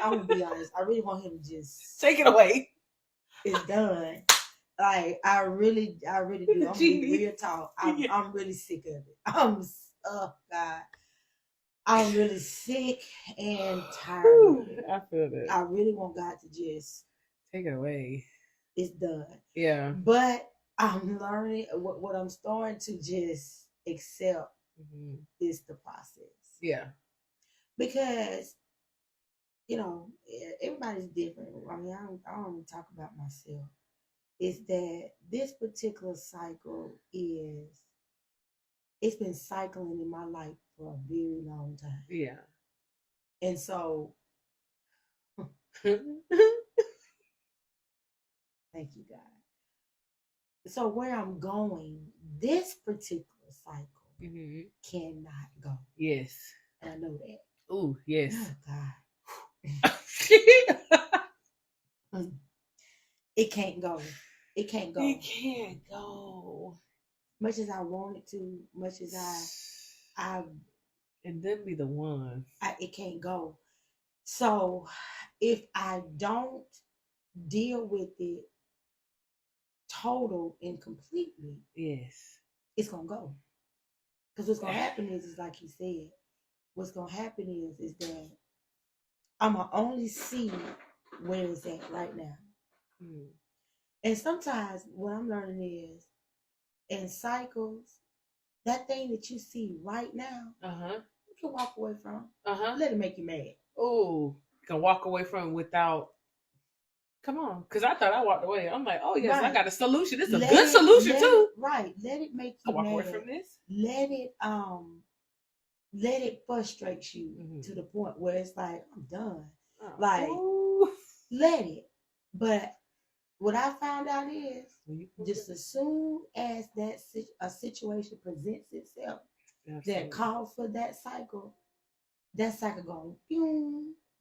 [SPEAKER 2] I'm gonna be honest. I really want Him to just
[SPEAKER 1] take it away.
[SPEAKER 2] It's done. Like I really do. I'm being real talk. I'm really sick of it. Oh God. I'm really sick and tired of it.
[SPEAKER 1] I feel that.
[SPEAKER 2] I really want God to just
[SPEAKER 1] take it away.
[SPEAKER 2] It's done.
[SPEAKER 1] Yeah.
[SPEAKER 2] But I'm learning what I'm starting to just accept is the process.
[SPEAKER 1] Yeah.
[SPEAKER 2] Because, everybody's different. I mean, I don't talk about myself. It's that this particular cycle it's been cycling in my life for a very long time.
[SPEAKER 1] Yeah.
[SPEAKER 2] And so, thank you, God. So where I'm going, this particular cycle cannot go.
[SPEAKER 1] Yes.
[SPEAKER 2] And I know that.
[SPEAKER 1] Oh, yes.
[SPEAKER 2] Oh, God. It can't go. It can't go.
[SPEAKER 1] It can't go.
[SPEAKER 2] Much as I want it to, much as I
[SPEAKER 1] and then be the one.
[SPEAKER 2] It can't go. So if I don't deal with it total and completely,
[SPEAKER 1] yes,
[SPEAKER 2] it's gonna go. Because what's gonna happen is like he said, what's gonna happen is that I'm gonna only see where it's at right now. And sometimes what I'm learning is in cycles, that thing that you see right now, you can walk away from. Let it make you mad.
[SPEAKER 1] Oh, you can walk away from without. Come on, because I thought I walked away. I'm like, oh yes, right. I got a solution. This is a good solution too.
[SPEAKER 2] Right. Let it make you
[SPEAKER 1] walk
[SPEAKER 2] mad.
[SPEAKER 1] away from this.
[SPEAKER 2] Let it frustrate you to the point where it's like, I'm done. Let it. But what I found out is just as soon as a situation presents itself that calls for that cycle going,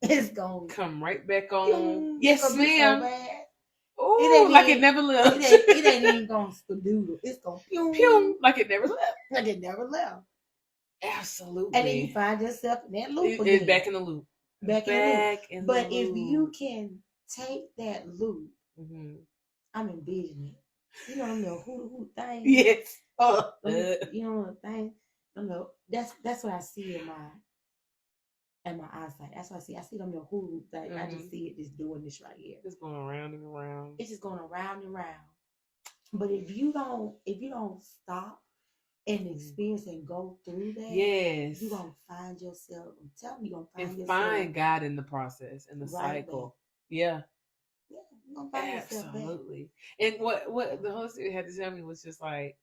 [SPEAKER 2] it's going to
[SPEAKER 1] come right back on. Yes, ma'am.
[SPEAKER 2] Oh,
[SPEAKER 1] like it never left.
[SPEAKER 2] It ain't even going to spadoodle. It's going
[SPEAKER 1] to like it never left.
[SPEAKER 2] Like it never left.
[SPEAKER 1] Absolutely.
[SPEAKER 2] And then you find yourself in that loop again.
[SPEAKER 1] It's back in the loop.
[SPEAKER 2] Back in the loop. But if you can take that loop, I'm envisioning it. You know, them little hoot thing.
[SPEAKER 1] Yes.
[SPEAKER 2] You know the thing. No, that's what I see in my eyesight. That's what I see. I see them little hoot thing. I just see it just doing this right here.
[SPEAKER 1] It's going around and around.
[SPEAKER 2] It's just going around and around. But if you don't stop and experience and go through that,
[SPEAKER 1] yes,
[SPEAKER 2] you're gonna find yourself. I'm telling you, you're gonna
[SPEAKER 1] find yourself. Find God in the process, in the cycle. Yeah. Absolutely. And what the Holy Spirit had to tell me was just like,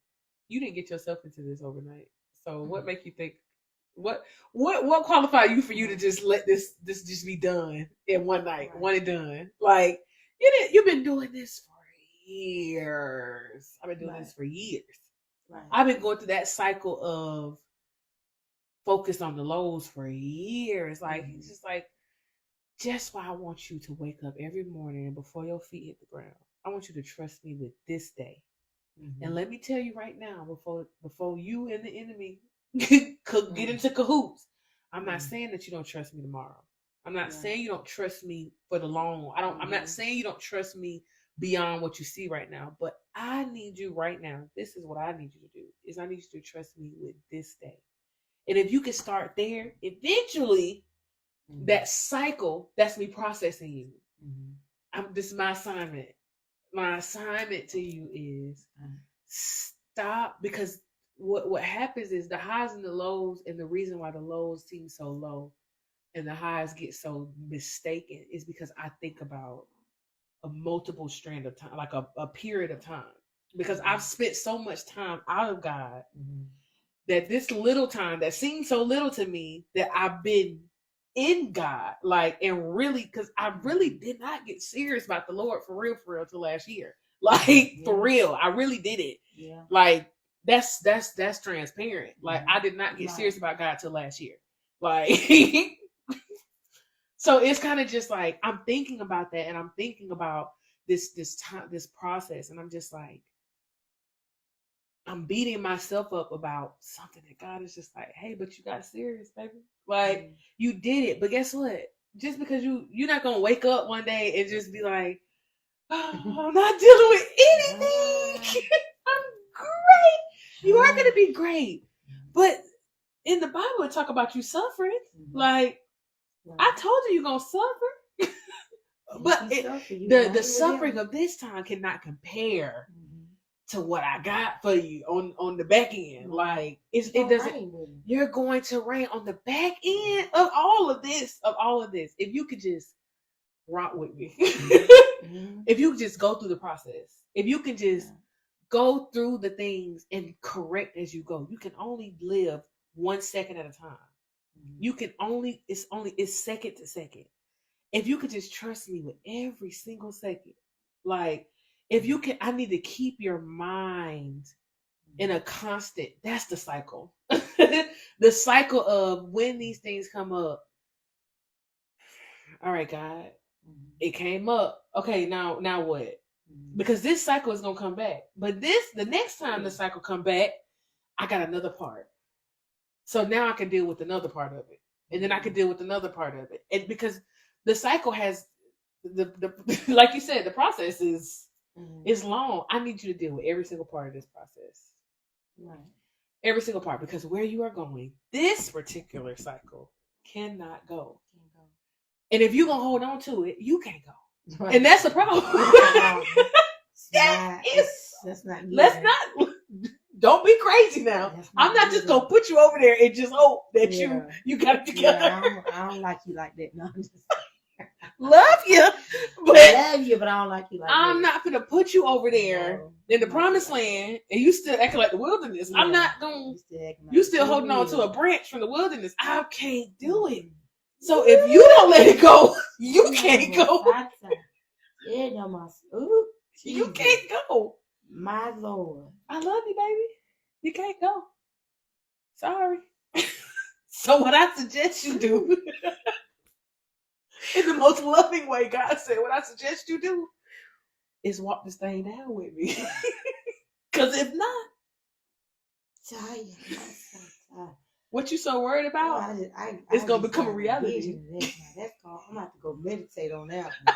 [SPEAKER 1] you didn't get yourself into this overnight. So what make you think what qualify you for you to just let this just be done in one night, one and done? Like you've been doing this for years. I've been doing this for years. Right. I've been going through that cycle of focus on the lows for years. Like it's just like, just why I want you to wake up every morning and before your feet hit the ground, I want you to trust me with this day. And let me tell you right now, before you and the enemy get into cahoots, I'm not saying that you don't trust me tomorrow. I'm not saying you don't trust me for the long. I'm not saying you don't trust me beyond what you see right now. But I need you right now. This is what I need you to do. Is I need you to trust me with this day. And if you can start there, eventually that cycle, that's me processing you. This is my assignment. My assignment to you is stop, because what happens is the highs and the lows, and the reason why the lows seem so low and the highs get so mistaken is because I think about a multiple strand of time, like a period of time. Because I've spent so much time out of God that this little time that seems so little to me, that I've been in God, like, and really, because I really did not get serious about the Lord for real till last year. Like, for real, I really did it.
[SPEAKER 2] Yeah.
[SPEAKER 1] Like, that's transparent. Like, I did not get serious about God till last year. Like, so it's kind of just like I'm thinking about that, and I'm thinking about this time, this process, and I'm just like, I'm beating myself up about something that God is just like, hey, but you got serious, baby. Like, you did it. But guess what? Just because you're not gonna wake up one day and just be like, oh, I'm not dealing with anything. I'm great. You are gonna be great. But in the Bible, it talk about you suffering. Like, I told you you're gonna suffer. But the suffering of this time cannot compare to what I got for you on the back end. Like, it doesn't. You're going to reign on the back end of all of this. If you could just rock with me, if you could just go through the process, if you can just go through the things and correct as you go. You can only live 1 second at a time. You can only it's second to second. If you could just trust me with every single second, like, if you can, I need to keep your mind in a constant. That's the cycle. The cycle of when these things come up. All right, God, it came up. Okay, now what? Because this cycle is gonna come back. But the next time the cycle come back, I got another part. So now I can deal with another part of it, and then I can deal with another part of it. And because the cycle has the like you said, the process is long. I need you to deal with every single part of this process. Right. Every single part, because where you are going, this particular cycle cannot go. And if you're gonna hold on to it, you can't go. Right. And that's the problem.
[SPEAKER 2] That's not good.
[SPEAKER 1] Let's not. Don't be crazy now. I'm not just gonna put you over there and just hope that you got it together.
[SPEAKER 2] Yeah, I don't like you like that. No, I'm just
[SPEAKER 1] love you, but
[SPEAKER 2] I love you, but I don't like you like that.
[SPEAKER 1] I'm not gonna put you over there in the promised land, and you still acting like the wilderness. I'm not gonna. You still holding on to a branch from the wilderness. I can't do it. So if you don't let it go, you can't go. You can't go.
[SPEAKER 2] My Lord.
[SPEAKER 1] I love you, baby. You can't go. Sorry. So what I suggest you do, in the most loving way, God said, what I suggest you do is walk this thing down with me. Because if not, what you so worried about, it's going to become a reality.
[SPEAKER 2] That's called, I'm going to have to go meditate on that one.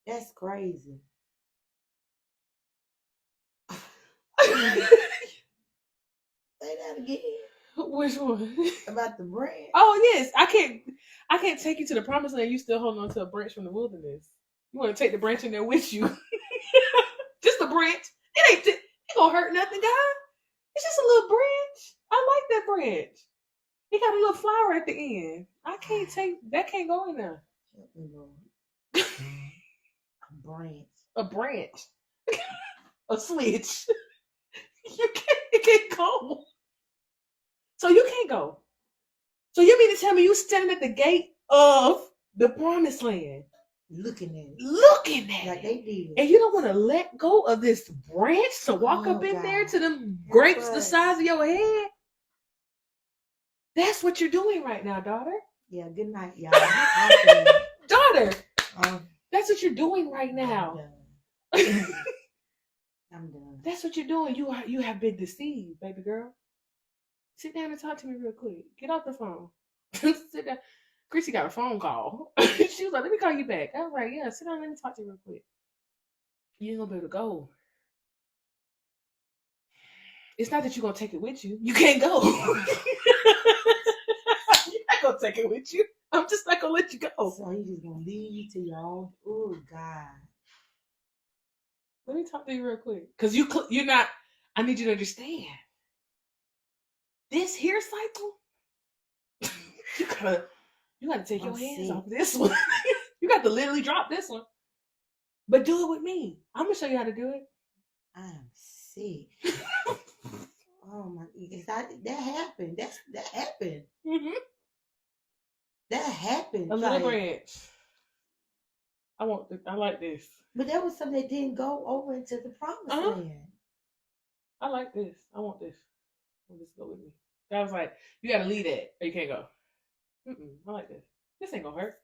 [SPEAKER 2] That's crazy. Say that again.
[SPEAKER 1] Which one?
[SPEAKER 2] About the branch.
[SPEAKER 1] Oh yes, I can't take you to the promised land. You still holding on to a branch from the wilderness. You want to take the branch in there with you? Just a branch. It ain't gonna hurt nothing, God. It's just a little branch. I like that branch. It got a little flower at the end. I can't take that. Can't go in there.
[SPEAKER 2] A branch.
[SPEAKER 1] A branch. A switch. It can't go. So you can't go. So you mean to tell me you standing at the gate of the promised land,
[SPEAKER 2] looking at
[SPEAKER 1] it,
[SPEAKER 2] like they did,
[SPEAKER 1] and you don't want to let go of this branch to walk up in there to them grapes the size of your head? That's what you're doing right now, daughter.
[SPEAKER 2] Yeah. Good night, y'all.
[SPEAKER 1] Daughter. That's what you're doing right now.
[SPEAKER 2] I'm done.
[SPEAKER 1] That's what you're doing. You have been deceived, baby girl. Sit down and talk to me real quick. Get off the phone. Sit down. Chrissy got a phone call. She was like, let me call you back. I was like, yeah, sit down and let me talk to you real quick. You ain't gonna be able to go. It's not that you're gonna take it with you. You can't go. You're not gonna take it with you. I'm just not gonna let you go.
[SPEAKER 2] So you just gonna leave you to your own. Oh God.
[SPEAKER 1] Let me talk to you real quick, because you're not. I need you to understand. This here cycle, you gotta take your hands off this one. You got to literally drop this one. But do it with me. I'm gonna show you how to do it.
[SPEAKER 2] I'm sick. Oh my! That happened. That happened.
[SPEAKER 1] Mm-hmm.
[SPEAKER 2] That happened.
[SPEAKER 1] A little branch. I like this.
[SPEAKER 2] But that was something that didn't go over into the promised land.
[SPEAKER 1] I like this. I want this. Just go with me. I was like, you gotta leave that, or you can't go. I like this. This ain't gonna hurt.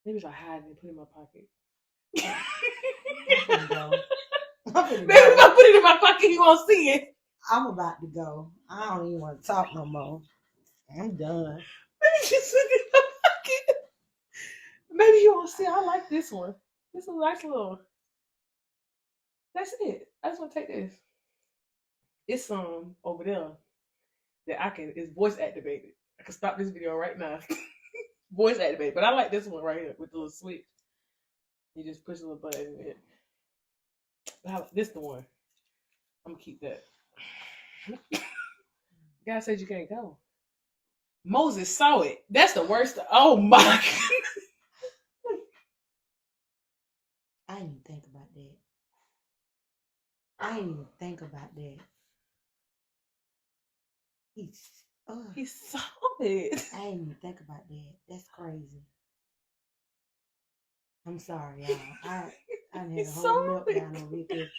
[SPEAKER 1] Maybe if I hide it and put it in my pocket.
[SPEAKER 2] I'm go.
[SPEAKER 1] Maybe if I put it in my pocket, you won't see it.
[SPEAKER 2] I'm about to go. I don't even want to talk no more. I'm done.
[SPEAKER 1] Maybe just put it in my pocket. Maybe you won't see. I like this one. This is a nice little. That's it. I just want to take this. It's over there that I can. It's voice activated. I can stop this video right now. Voice activated, but I like this one right here with the little switch. You just push a little button in it. This the one. I'm gonna keep that. God said you can't go. Moses saw it. That's the worst. Oh my God.
[SPEAKER 2] I didn't even think about that. I didn't even think about that. He saw
[SPEAKER 1] it.
[SPEAKER 2] I didn't even think about that. That's crazy. I'm sorry, y'all. I had a whole meltdown over it.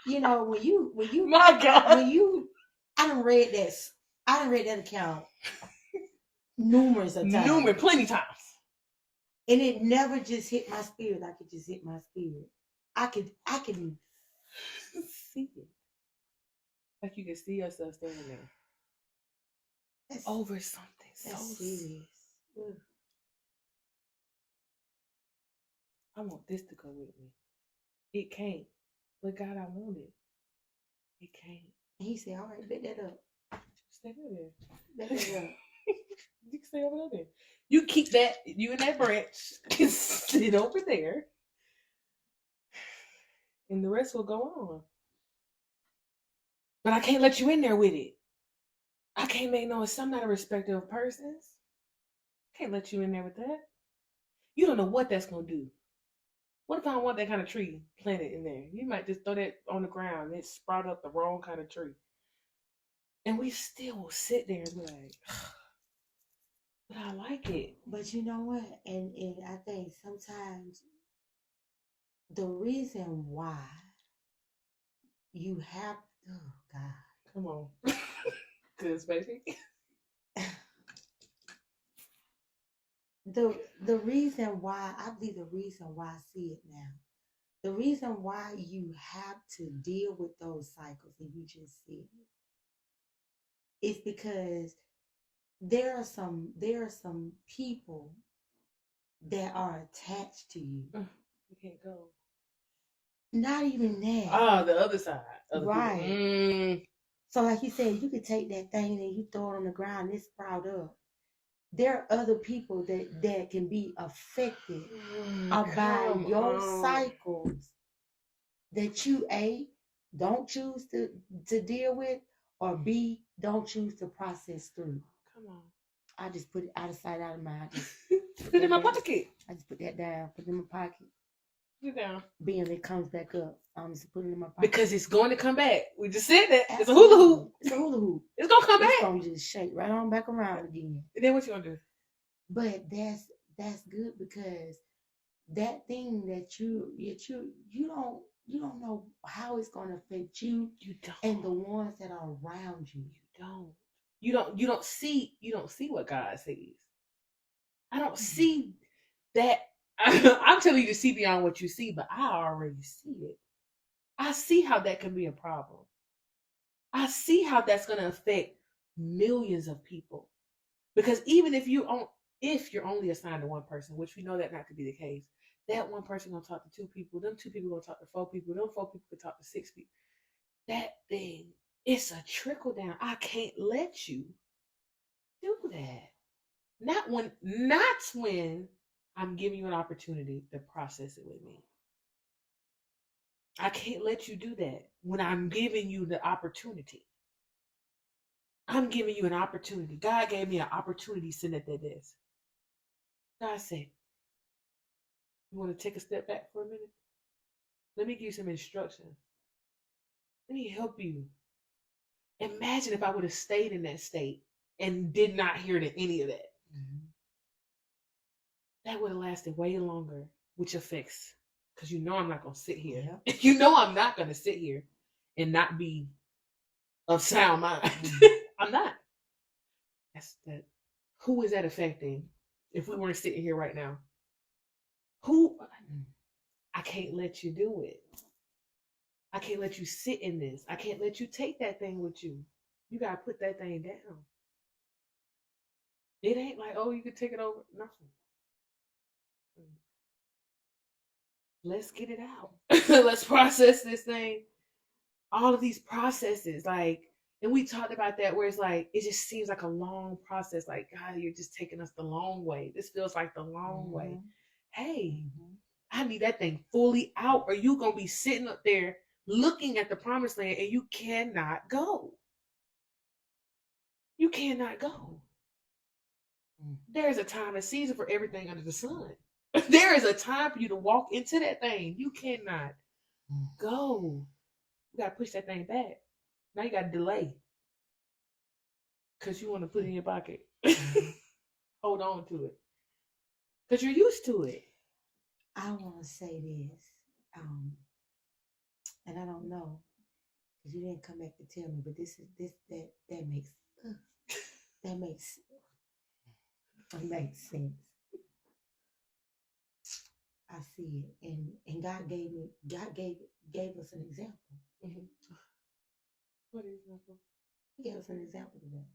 [SPEAKER 2] You know, when you
[SPEAKER 1] my God,
[SPEAKER 2] I done read that account numerous of times.
[SPEAKER 1] Plenty times.
[SPEAKER 2] And it never just hit my spirit like it just hit my spirit. I can see it.
[SPEAKER 1] Like you can see yourself standing there. That's over something so serious. I want this to go with me. It can't. But God, I want it. It can't.
[SPEAKER 2] And he said, all right, bet that up.
[SPEAKER 1] Stay over there.
[SPEAKER 2] Bet that up.
[SPEAKER 1] You can stay over there. You keep that, you and that branch can sit over there. And the rest will go on. But I can't let you in there with it. I can't make no, I'm not a respecter of persons. I can't let you in there with that. You don't know what that's going to do. What if I don't want that kind of tree planted in there? You might just throw that on the ground and it sprout up the wrong kind of tree. And we still will sit there and be like, but I like it.
[SPEAKER 2] But you know what? And I think sometimes the reason why you have, oh God.
[SPEAKER 1] Come on. Good, baby.
[SPEAKER 2] The reason why, I believe the reason why I see it now, the reason why you have to deal with those cycles and you just see it is because there are some people that are attached to you.
[SPEAKER 1] You can't go.
[SPEAKER 2] Not even that.
[SPEAKER 1] Ah, the other side.
[SPEAKER 2] Right. So like you said, you could take that thing and you throw it on the ground and it sprout up. There are other people that can be affected by your cycles that you A, don't choose to deal with, or B, don't choose to process through.
[SPEAKER 1] Come on.
[SPEAKER 2] I just put it out of sight, out of mind. I just
[SPEAKER 1] put it in my pocket.
[SPEAKER 2] I just put that down, put it in my pocket.
[SPEAKER 1] Put it down.
[SPEAKER 2] Being it comes back up, I'm just putting it in my pocket.
[SPEAKER 1] Because it's going to come back. We just said that. Absolutely. It's a hula hoop.
[SPEAKER 2] It's a hula hoop.
[SPEAKER 1] It's going to come back.
[SPEAKER 2] It's going to just shake right on back around again.
[SPEAKER 1] And then what you going to do?
[SPEAKER 2] But that's good because that thing that you don't know how it's going to affect you.
[SPEAKER 1] You don't.
[SPEAKER 2] And the ones that are around you.
[SPEAKER 1] You don't see what God sees. I don't see that. I'm telling you to see beyond what you see, but I already see it. I see how that can be a problem. I see how that's going to affect millions of people. Because even if you're only assigned to one person, which we know that not to be the case, That one person gonna talk to 2 people. Them 2 people gonna talk to 4 people. Them 4 people can talk to 6 people. That thing, it's a trickle down. I can't let you do that. Not when I'm giving you an opportunity to process it with me. I can't let you do that when I'm giving you the opportunity. I'm giving you an opportunity. God gave me an opportunity sitting at that desk. God said, you want to take a step back for a minute? Let me give you some instructions. Let me help you. Imagine if I would have stayed in that state and did not hear any of that. Mm-hmm. That would have lasted way longer, which affects, because you know I'm not going to sit here. Yeah. You know I'm not going to sit here and not be of sound mind. Mm-hmm. I'm not. That's that. Who is that affecting if we weren't sitting here right now? Who? I can't let you do it. I can't let you sit in this. I can't let you take that thing with you. You got to put that thing down. It ain't like, oh, you could take it over. Nothing. Let's get it out. Let's process this thing. All of these processes, like, and we talked about that where it's like, it just seems like a long process. Like, God, you're just taking us the long way. This feels like the long way. Hey, I need that thing fully out, or you going to be sitting up there looking at the promised land and you cannot go. You cannot go. There is a time and season for everything under the sun. There is a time for you to walk into that thing. You cannot go. You got to push that thing back. Now you got to delay. Because you want to put it in your pocket. Hold on to it. Because you're used to it.
[SPEAKER 2] I want to say this. And I don't know. Because you didn't come back to tell me. But that makes sense. I see it. And God gave us an example.
[SPEAKER 1] Mm-hmm. What example?
[SPEAKER 2] He gave us an example today.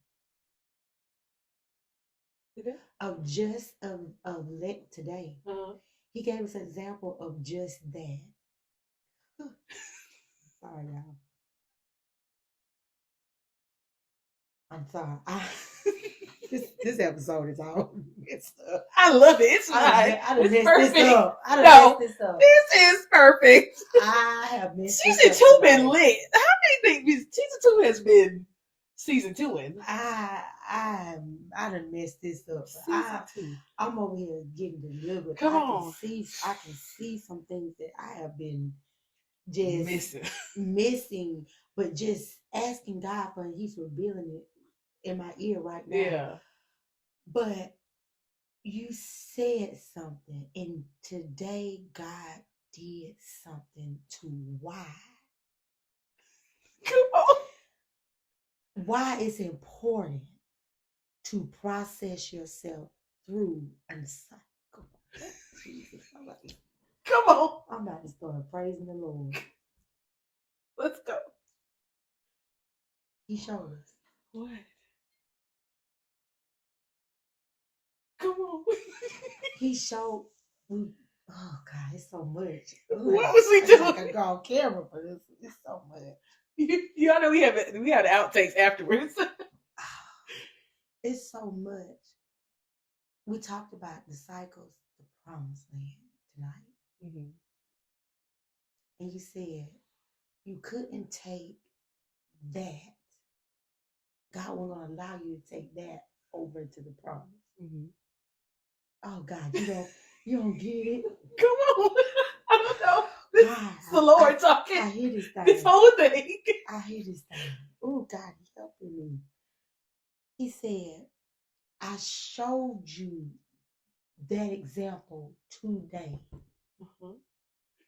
[SPEAKER 2] Today. Uh-huh. He gave us an example of just that. Sorry, y'all. I'm sorry. This episode is all messed up.
[SPEAKER 1] I love it. It's
[SPEAKER 2] I done messed
[SPEAKER 1] perfect.
[SPEAKER 2] This up.
[SPEAKER 1] This is perfect.
[SPEAKER 2] I have messed
[SPEAKER 1] Season 2 been lit. How many things Season 2 has been Season 2 in?
[SPEAKER 2] I done messed this up. I'm over here getting delivered.
[SPEAKER 1] Come on.
[SPEAKER 2] I can see some things that I have been just missing, but just asking God for, and He's revealing it in my ear right now.
[SPEAKER 1] Yeah.
[SPEAKER 2] But you said something, and today God did something to why.
[SPEAKER 1] Come on.
[SPEAKER 2] Why it's important to process yourself through a cycle. Jesus,
[SPEAKER 1] come on.
[SPEAKER 2] I'm about to start praising the Lord.
[SPEAKER 1] Let's go.
[SPEAKER 2] He showed us.
[SPEAKER 1] What? Come on.
[SPEAKER 2] He showed. Oh God, it's so much.
[SPEAKER 1] What was we doing?
[SPEAKER 2] I gotta go on camera for this. It's so much.
[SPEAKER 1] Y'all know we have the outtakes afterwards.
[SPEAKER 2] It's so much. We talked about the cycles, the promised land tonight. Mm-hmm. And you said you couldn't take that. God wasn't going to allow you to take that over to the promise. Mm-hmm. Oh God, you don't get it.
[SPEAKER 1] Come on. I don't know. This is the Lord talking.
[SPEAKER 2] I hear this thing.
[SPEAKER 1] This whole thing.
[SPEAKER 2] I hear this thing. Oh God, helping me. He said, I showed you that example today. Mm-hmm.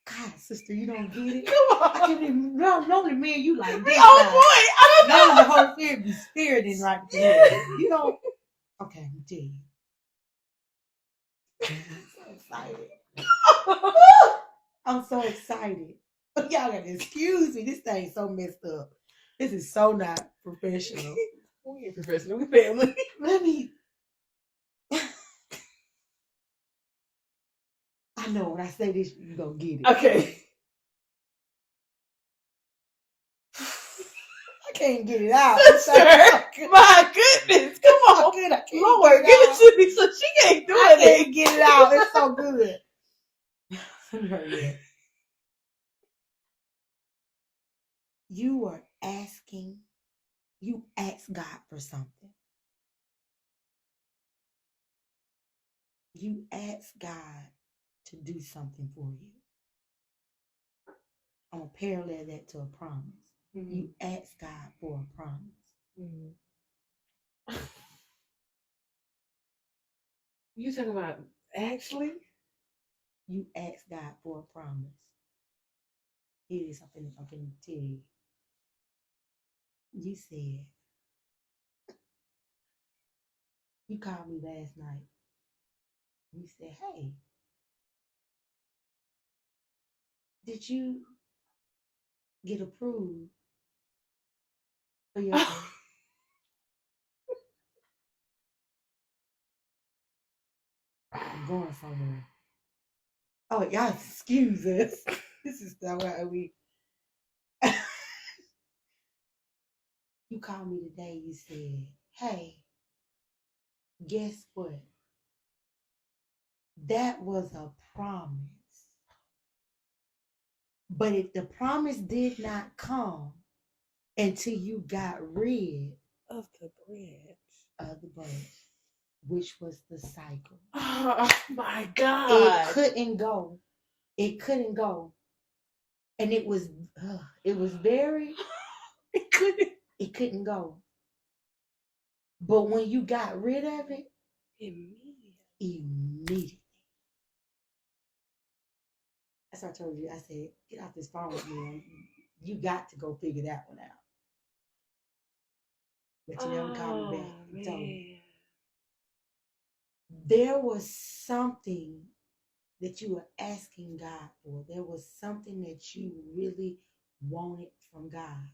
[SPEAKER 2] God, sister, you don't get it.
[SPEAKER 1] Come on.
[SPEAKER 2] I can't even. Normally, me and you like this.
[SPEAKER 1] Oh boy, I don't know.
[SPEAKER 2] The Holy Spirit be spiriting right there. You don't. Okay, I'm tell you. I'm so excited. I'm so excited. Y'all gotta excuse me. This thing's so messed up. This is so not professional.
[SPEAKER 1] We ain't professional. We family.
[SPEAKER 2] Let me. I I know when I say this, you gonna get it.
[SPEAKER 1] Okay.
[SPEAKER 2] I can't get it out.
[SPEAKER 1] Sister, my goodness, come
[SPEAKER 2] It's so
[SPEAKER 1] on.
[SPEAKER 2] good. I can't
[SPEAKER 1] Lord,
[SPEAKER 2] get it
[SPEAKER 1] give it to me so she can't do
[SPEAKER 2] I
[SPEAKER 1] it.
[SPEAKER 2] can't get it out. It's so good. You ask God for something. You ask God to do something for you. I'm going to parallel that to a promise. Mm-hmm. You ask God for a promise. Mm-hmm.
[SPEAKER 1] You talking about actually?
[SPEAKER 2] You ask God for a promise. Here is something I'm going to tell you. You said, you called me last night. You said, hey, did you get approved for your I'm going somewhere. Oh, y'all excuse us. This is not how we You called me today, you said, hey, guess what? That was a promise. But if the promise did not come until you got rid
[SPEAKER 1] of the
[SPEAKER 2] branch, which was the cycle.
[SPEAKER 1] Oh my God.
[SPEAKER 2] It couldn't go. And it was very it couldn't go. But when you got rid of it, immediately. That's what I told you. I said, get off this phone with me. You got to go figure that one out. But you never called me back. You told me. There was something that you were asking God for. There was something that you really wanted from God.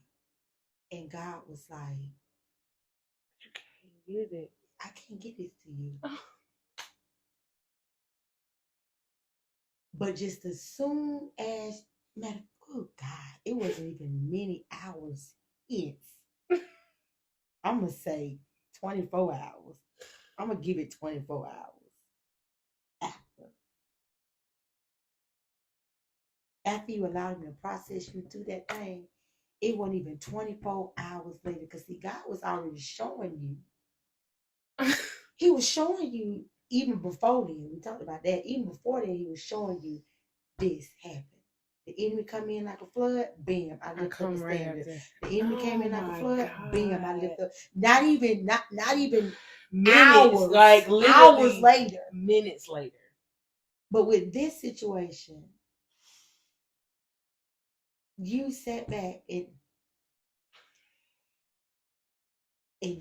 [SPEAKER 2] And God was like,
[SPEAKER 1] you can't get it.
[SPEAKER 2] I can't get this to you. But just as soon as, oh God, it wasn't even many hours in. I'm going to say 24 hours. I'm going to give it 24 hours after you allowed me to process you through that thing. It wasn't even 24 hours later, because see, God was already showing you. He was showing you even before then. We talked about that. Even before then, he was showing you this happened. The enemy come in like a flood, bam, I lift up the standard. The enemy came in like a flood, bam, I lift up. Not even
[SPEAKER 1] minutes,
[SPEAKER 2] hours,
[SPEAKER 1] like
[SPEAKER 2] hours later.
[SPEAKER 1] Minutes later.
[SPEAKER 2] But with this situation, you sat back and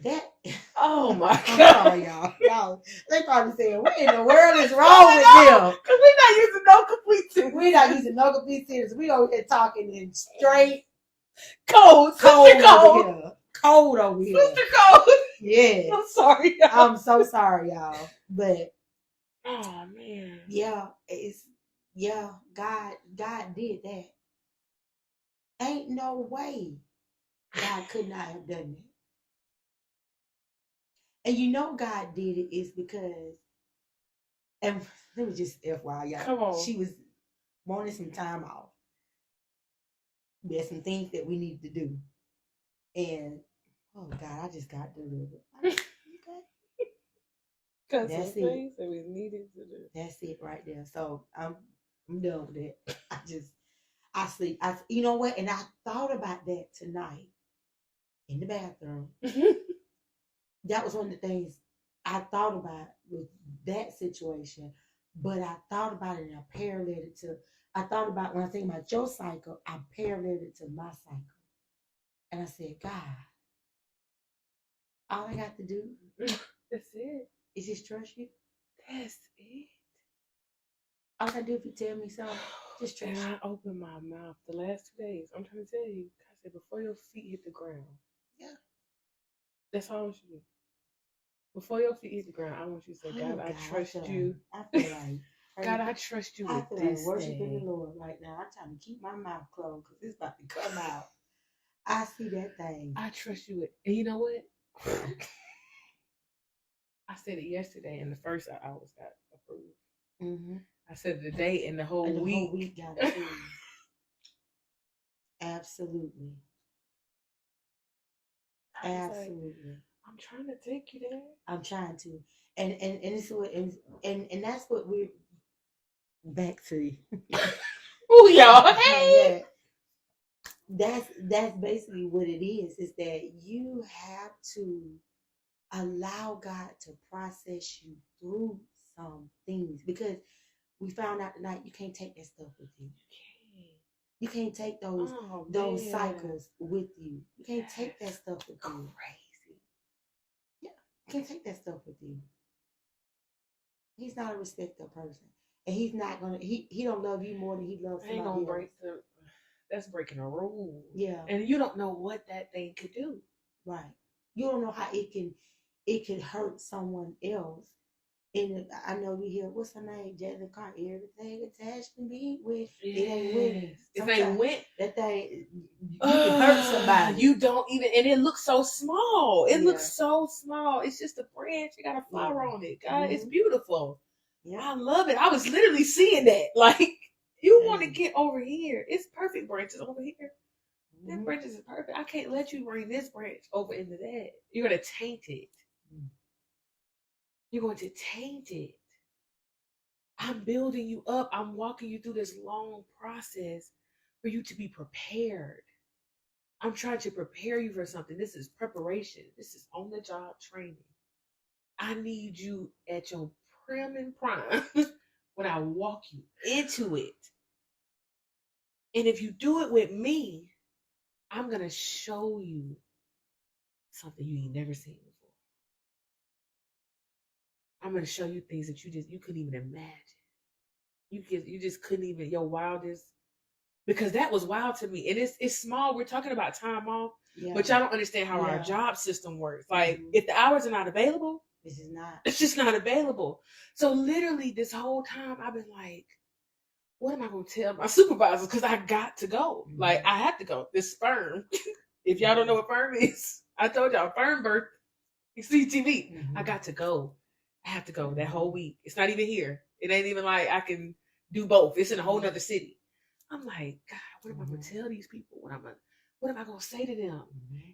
[SPEAKER 2] that.
[SPEAKER 1] Oh my God.
[SPEAKER 2] I'm sorry, y'all. They probably saying, what in the world is wrong with them?
[SPEAKER 1] Because we're not using no complete sentences.
[SPEAKER 2] We're not using no complete sentences. We over here talking in straight
[SPEAKER 1] cold
[SPEAKER 2] over here. Cold over here.
[SPEAKER 1] Sister Cold.
[SPEAKER 2] Yeah.
[SPEAKER 1] I'm sorry, y'all.
[SPEAKER 2] I'm so sorry, y'all. But
[SPEAKER 1] oh man.
[SPEAKER 2] God did that. Ain't no way God could not have done it. And you know God did it is because, and let me just FYI, y'all.
[SPEAKER 1] Come on.
[SPEAKER 2] She was wanting some time off. There's some things that we need to do. And oh God, I just got delivered. Okay. That's it.
[SPEAKER 1] That we needed to do.
[SPEAKER 2] That's it right there. So I'm done with it. I sleep. You know what? And I thought about that tonight in the bathroom. That was one of the things I thought about with that situation. But I thought about it and I paralleled it to. I thought about when I think about your cycle, I paralleled it to my cycle. And I said, God, all I got to do
[SPEAKER 1] that's it.
[SPEAKER 2] Is just trust you.
[SPEAKER 1] That's it.
[SPEAKER 2] All I gotta do if you tell me something, just trust you.
[SPEAKER 1] And I opened my mouth the last 2 days. I'm trying to tell you. I said, before your feet hit the ground.
[SPEAKER 2] Yeah.
[SPEAKER 1] That's all I want you to do. Before your feet hit the ground, I want you to say, God, I trust you.
[SPEAKER 2] I feel like
[SPEAKER 1] God, I trust you
[SPEAKER 2] I
[SPEAKER 1] with
[SPEAKER 2] feel like
[SPEAKER 1] this
[SPEAKER 2] worshiping the
[SPEAKER 1] thing.
[SPEAKER 2] Lord right now. I'm trying to keep my mouth closed because it's about to come out. I see that thing.
[SPEAKER 1] I trust you with, and you know what? I said it yesterday, and the first hours got approved.
[SPEAKER 2] Mm-hmm.
[SPEAKER 1] I said the day and the whole
[SPEAKER 2] And the
[SPEAKER 1] week.
[SPEAKER 2] whole week got approved. Absolutely. Absolutely.
[SPEAKER 1] Like, I'm trying to take you there.
[SPEAKER 2] I'm trying to. And it's what and that's what we're back to.
[SPEAKER 1] Oh y'all, hey.
[SPEAKER 2] That's basically what it is that you have to allow God to process you through some things because we found out tonight you can't take that stuff with you. You can't take those cycles with you. You can't take that stuff with you.
[SPEAKER 1] Crazy.
[SPEAKER 2] Yeah, you can't take that stuff with you. He's not a respecter person, and he's not gonna. He don't love you more than he loves somebody else.
[SPEAKER 1] Break the. That's breaking a rule.
[SPEAKER 2] Yeah,
[SPEAKER 1] and you don't know what that thing could do.
[SPEAKER 2] Right. You don't know how it can hurt someone else. And I know we hear what's her name, Jessica. Everything attached to me with it ain't winning.
[SPEAKER 1] If they went,
[SPEAKER 2] that thing you can hurt somebody.
[SPEAKER 1] You don't even, and it looks so small. It looks so small. It's just a branch. You got a flower on it. God, it's beautiful. Yeah. I love it. I was literally seeing that. Like you want to get over here. It's perfect branches over here. That branch is perfect. I can't let you bring this branch over into that. You're gonna taint it. You're going to taint it. I'm building you up. I'm walking you through this long process for you to be prepared. I'm trying to prepare you for something. This is preparation. This is on the job training. I need you at your prim and prime when I walk you into it. And if you do it with me, I'm going to show you something you ain't never seen before. I'm going to show you things that you couldn't even imagine. You just couldn't even, your wildest, because that was wild to me. And it's small. We're talking about time off, but y'all don't understand how our job system works. Like if the hours are not available, it's just not available. So literally this whole time I've been like, what am I going to tell my supervisors? Because I got to go. Like I had to go. This sperm. If y'all don't know what sperm is, I told y'all sperm birth. ExceedingTV. I got to go. I have to go that whole week. It's not even here. It ain't even like I can do both. It's in a whole nother city. I'm like, God, what am I going to tell these people? What am I going to say to them?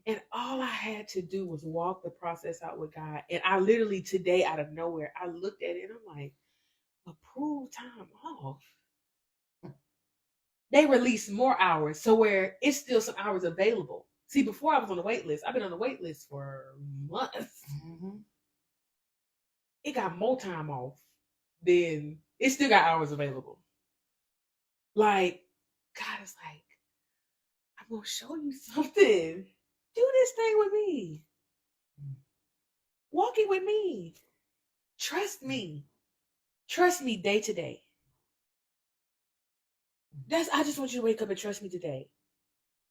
[SPEAKER 1] And all I had to do was walk the process out with God. And I literally today out of nowhere, I looked at it and I'm like, approved time off. They released more hours. So where it's still some hours available. See, before I was on the wait list, I've been on the wait list for months. It got more time off than it still got hours available. Like, God is like, I'm going to show you something. Do this thing with me. Walk it with me. Trust me. Trust me day to day. I just want you to wake up and trust me today.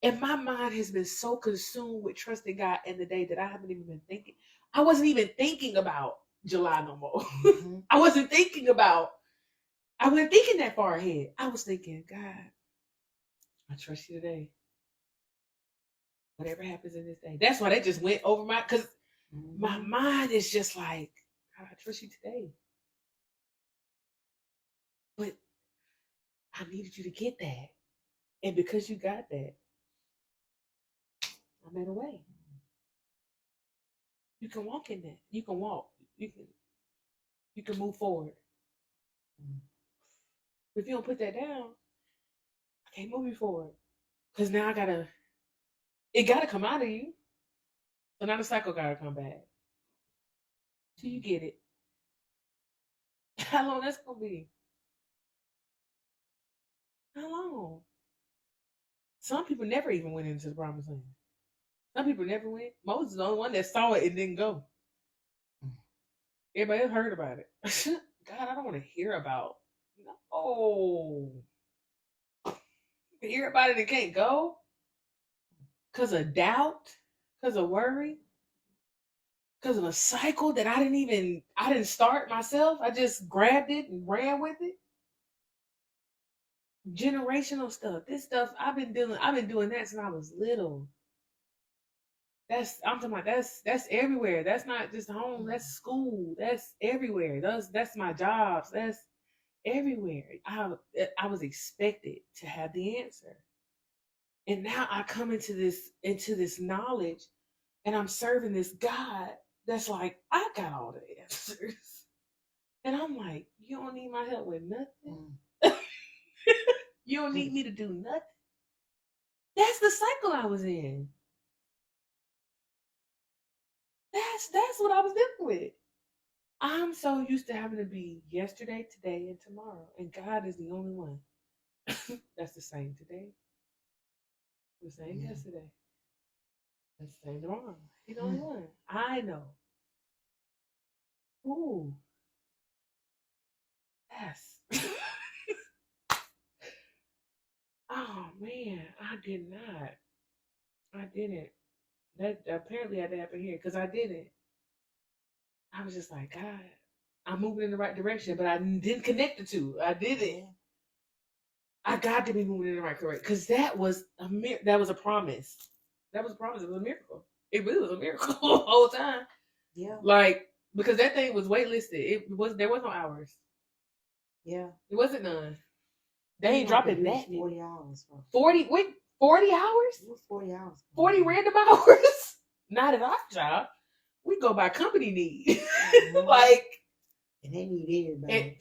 [SPEAKER 1] And my mind has been so consumed with trusting God in the day that I haven't even been thinking. I wasn't even thinking about July no more. I wasn't thinking that far ahead. I was thinking, God, I trust you today. Whatever happens in this day. That's why that just went over because my mind is just like, God, I trust you today. But I needed you to get that. And because you got that, I made a way. You can walk in that. You can walk. You can move forward. If you don't put that down, I can't move you forward. Because now it gotta come out of you. So now the cycle gotta come back. Till you get it. How long that's gonna be? How long? Some people never even went into the promised land. Some people never went. Moses is the only one that saw it and didn't go. Everybody else heard about it. God, I don't want to hear about. No. Hear about it and can't go? Because of doubt? Because of worry? because of a cycle that I didn't start myself. I just grabbed it and ran with it. Generational stuff. This stuff I've been doing that since I was little. I'm talking about that's everywhere. That's not just home, that's school. That's everywhere. That's my jobs. That's everywhere. I was expected to have the answer. And now I come into this knowledge, and I'm serving this God that's like, I got all the answers. And I'm like, you don't need my help with nothing. You don't need me to do nothing. That's the cycle I was in. That's what I was dealing with. I'm so used to having to be yesterday, today, and tomorrow. And God is the only one that's the same today, the same yesterday, that's the same tomorrow. He's the only one. I know. Ooh. Yes. Oh man, I did not. I didn't. That apparently had to happen here because I didn't. I was just like, God, I'm moving in the right direction, but I didn't connect the two. I didn't. I got to be moving in the right direction because that was a promise. That was a promise. It was a miracle. It really was a miracle the whole time.
[SPEAKER 2] Yeah.
[SPEAKER 1] Like, because that thing was waitlisted. There was no hours.
[SPEAKER 2] Yeah.
[SPEAKER 1] It wasn't none. They ain't dropping that.
[SPEAKER 2] 40 hours. Bro.
[SPEAKER 1] 40 hours?
[SPEAKER 2] It was 40 hours.
[SPEAKER 1] 40 random hours? Not at our job. We go by company need. Like,
[SPEAKER 2] and they need everybody.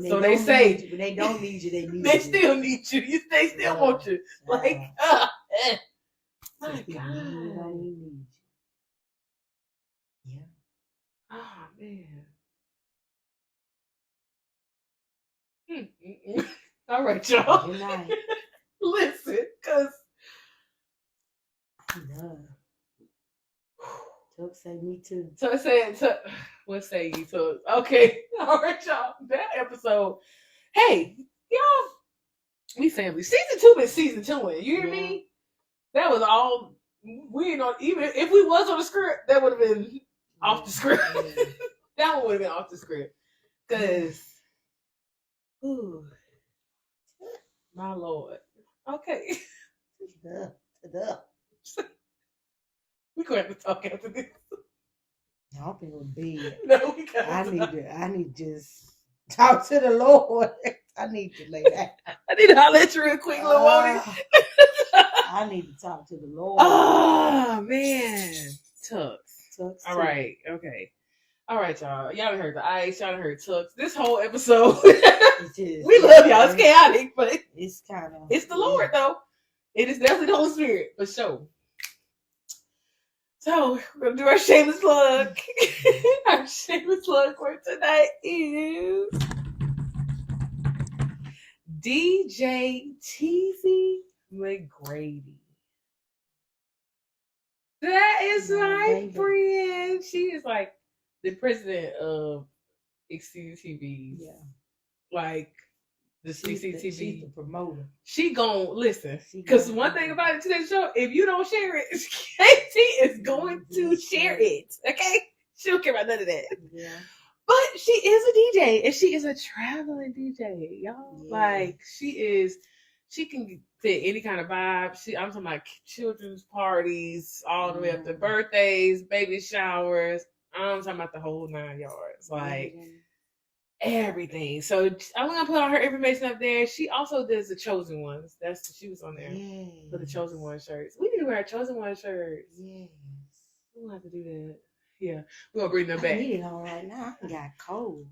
[SPEAKER 1] So they say
[SPEAKER 2] when they don't need you, they need
[SPEAKER 1] they
[SPEAKER 2] you.
[SPEAKER 1] still need you. They still want you. Like, my God.
[SPEAKER 2] Need you. Yeah.
[SPEAKER 1] Oh man. All right, y'all.
[SPEAKER 2] Good night.
[SPEAKER 1] Listen, cause
[SPEAKER 2] I know. Tuck say me too.
[SPEAKER 1] Tuck said, what say you, Tuck? Okay, all right, y'all. That episode. Hey, y'all, we family. Season 2 is season 2. You hear me? That was all. We ain't on. Even if we was on the script, that would have been off the script. Yeah. That one would have been off the script. Cause, ooh, my Lord. Okay. We gonna have to talk after this.
[SPEAKER 2] I don't think we'll be.
[SPEAKER 1] No, we got.
[SPEAKER 2] I need to just talk to the Lord. I need to lay that.
[SPEAKER 1] I need to holler at you real quick, little Woney.
[SPEAKER 2] I need to talk to the Lord.
[SPEAKER 1] Oh man, Tux. All right, okay. All right, y'all. Y'all done heard the ice. Y'all done heard Tux. This whole episode, we love y'all. It's chaotic, but
[SPEAKER 2] it's kind of.
[SPEAKER 1] It's the Lord, though. It is definitely the Holy Spirit, for sure. So we're gonna do our shameless plug. Our shameless plug for tonight is DJ Teezy Mcgrady. That is my friend. She is like the president of ExceedingTV. Yeah. Like the ExceedingTV.
[SPEAKER 2] She's the promoter.
[SPEAKER 1] She gon' listen. Because one thing about it today's show, if you don't share it, KT is going to share it. Okay? She don't care about none of that. Yeah. But she is a DJ, and she is a traveling DJ, y'all. Yeah. Like, she can fit any kind of vibe. I'm talking about children's parties, all the way up to birthdays, baby showers. I'm talking about the whole 9 yards. Like, everything. So I'm gonna put all her information up there. She also does the Chosen Ones. She was on there for the Chosen One shirts. We need to wear our Chosen One shirts. Yes, we'll have to do that. Yeah, we're gonna bring them back.
[SPEAKER 2] I need it on right now. I got cold.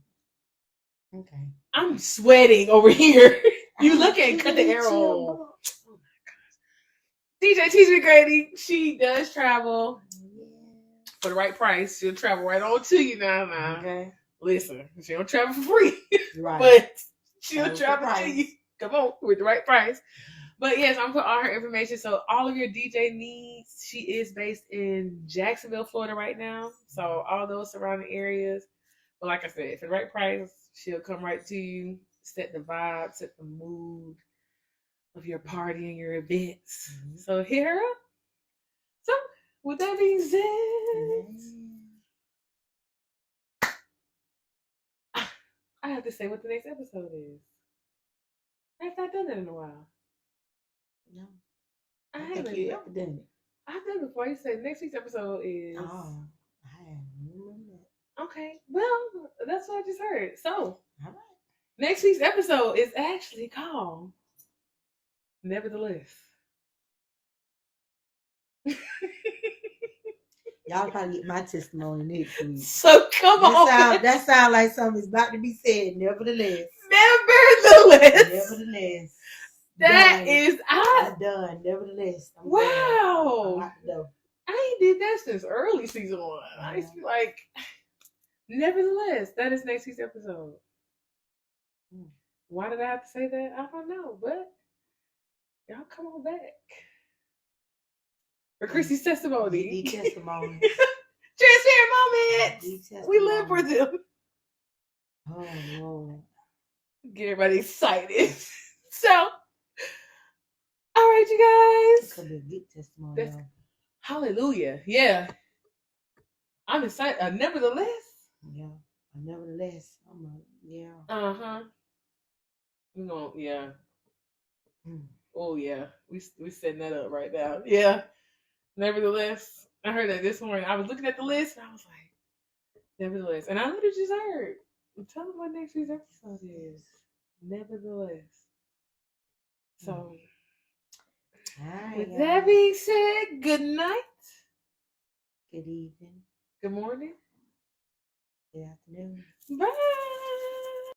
[SPEAKER 2] Okay,
[SPEAKER 1] I'm sweating over here. You look at cut the arrow. Oh my gosh, DJ Teezy Mcgrady. She does travel for the right price. She'll travel right on to you now. Okay. Listen, she don't travel for free, right? But she'll travel to you. Come on, with the right price. But yes, I'm putting all her information. So all of your DJ needs. She is based in Jacksonville, Florida, right now. So all those surrounding areas. But like I said, for the right price, she'll come right to you. Set the vibe, set the mood of your party and your events. Mm-hmm. So hit her up. So With that being said, I have to say what the next episode is. I have not done that in a while.
[SPEAKER 2] No.
[SPEAKER 1] I
[SPEAKER 2] think
[SPEAKER 1] haven't.
[SPEAKER 2] you ever done it.
[SPEAKER 1] I've done it before. You said next week's episode is.
[SPEAKER 2] Oh, I haven't remembered that.
[SPEAKER 1] Okay. Well, that's what I just heard. So,
[SPEAKER 2] All right.
[SPEAKER 1] next week's episode is actually called Nevertheless.
[SPEAKER 2] Y'all probably get my testimony next week.
[SPEAKER 1] So come on.
[SPEAKER 2] That sound like something's about to be said. Nevertheless.
[SPEAKER 1] Nevertheless. That
[SPEAKER 2] done.
[SPEAKER 1] is
[SPEAKER 2] I'm done. Nevertheless. I'm
[SPEAKER 1] wow.
[SPEAKER 2] done.
[SPEAKER 1] I ain't did that since early season 1. I used to be like, nevertheless, that is next week's episode. Why did I have to say that? I don't know, but y'all come on back. For Chrissy's testimony.
[SPEAKER 2] Testimony.
[SPEAKER 1] Transparent moments. We live for them.
[SPEAKER 2] Oh, Lord.
[SPEAKER 1] Get everybody excited. So, all right, you guys.
[SPEAKER 2] It's going to be a good testimony.
[SPEAKER 1] Hallelujah. Yeah. I'm excited. Nevertheless.
[SPEAKER 2] Yeah. Nevertheless. Yeah.
[SPEAKER 1] Uh-huh. Yeah. Oh, yeah. We setting that up right now. Yeah. Nevertheless. I heard that this morning. I was looking at the list and I was like, nevertheless. And I literally just heard. Tell them what next week's episode is. Nevertheless. So, with that being said, good night.
[SPEAKER 2] Good evening.
[SPEAKER 1] Good morning.
[SPEAKER 2] Good afternoon.
[SPEAKER 1] Bye.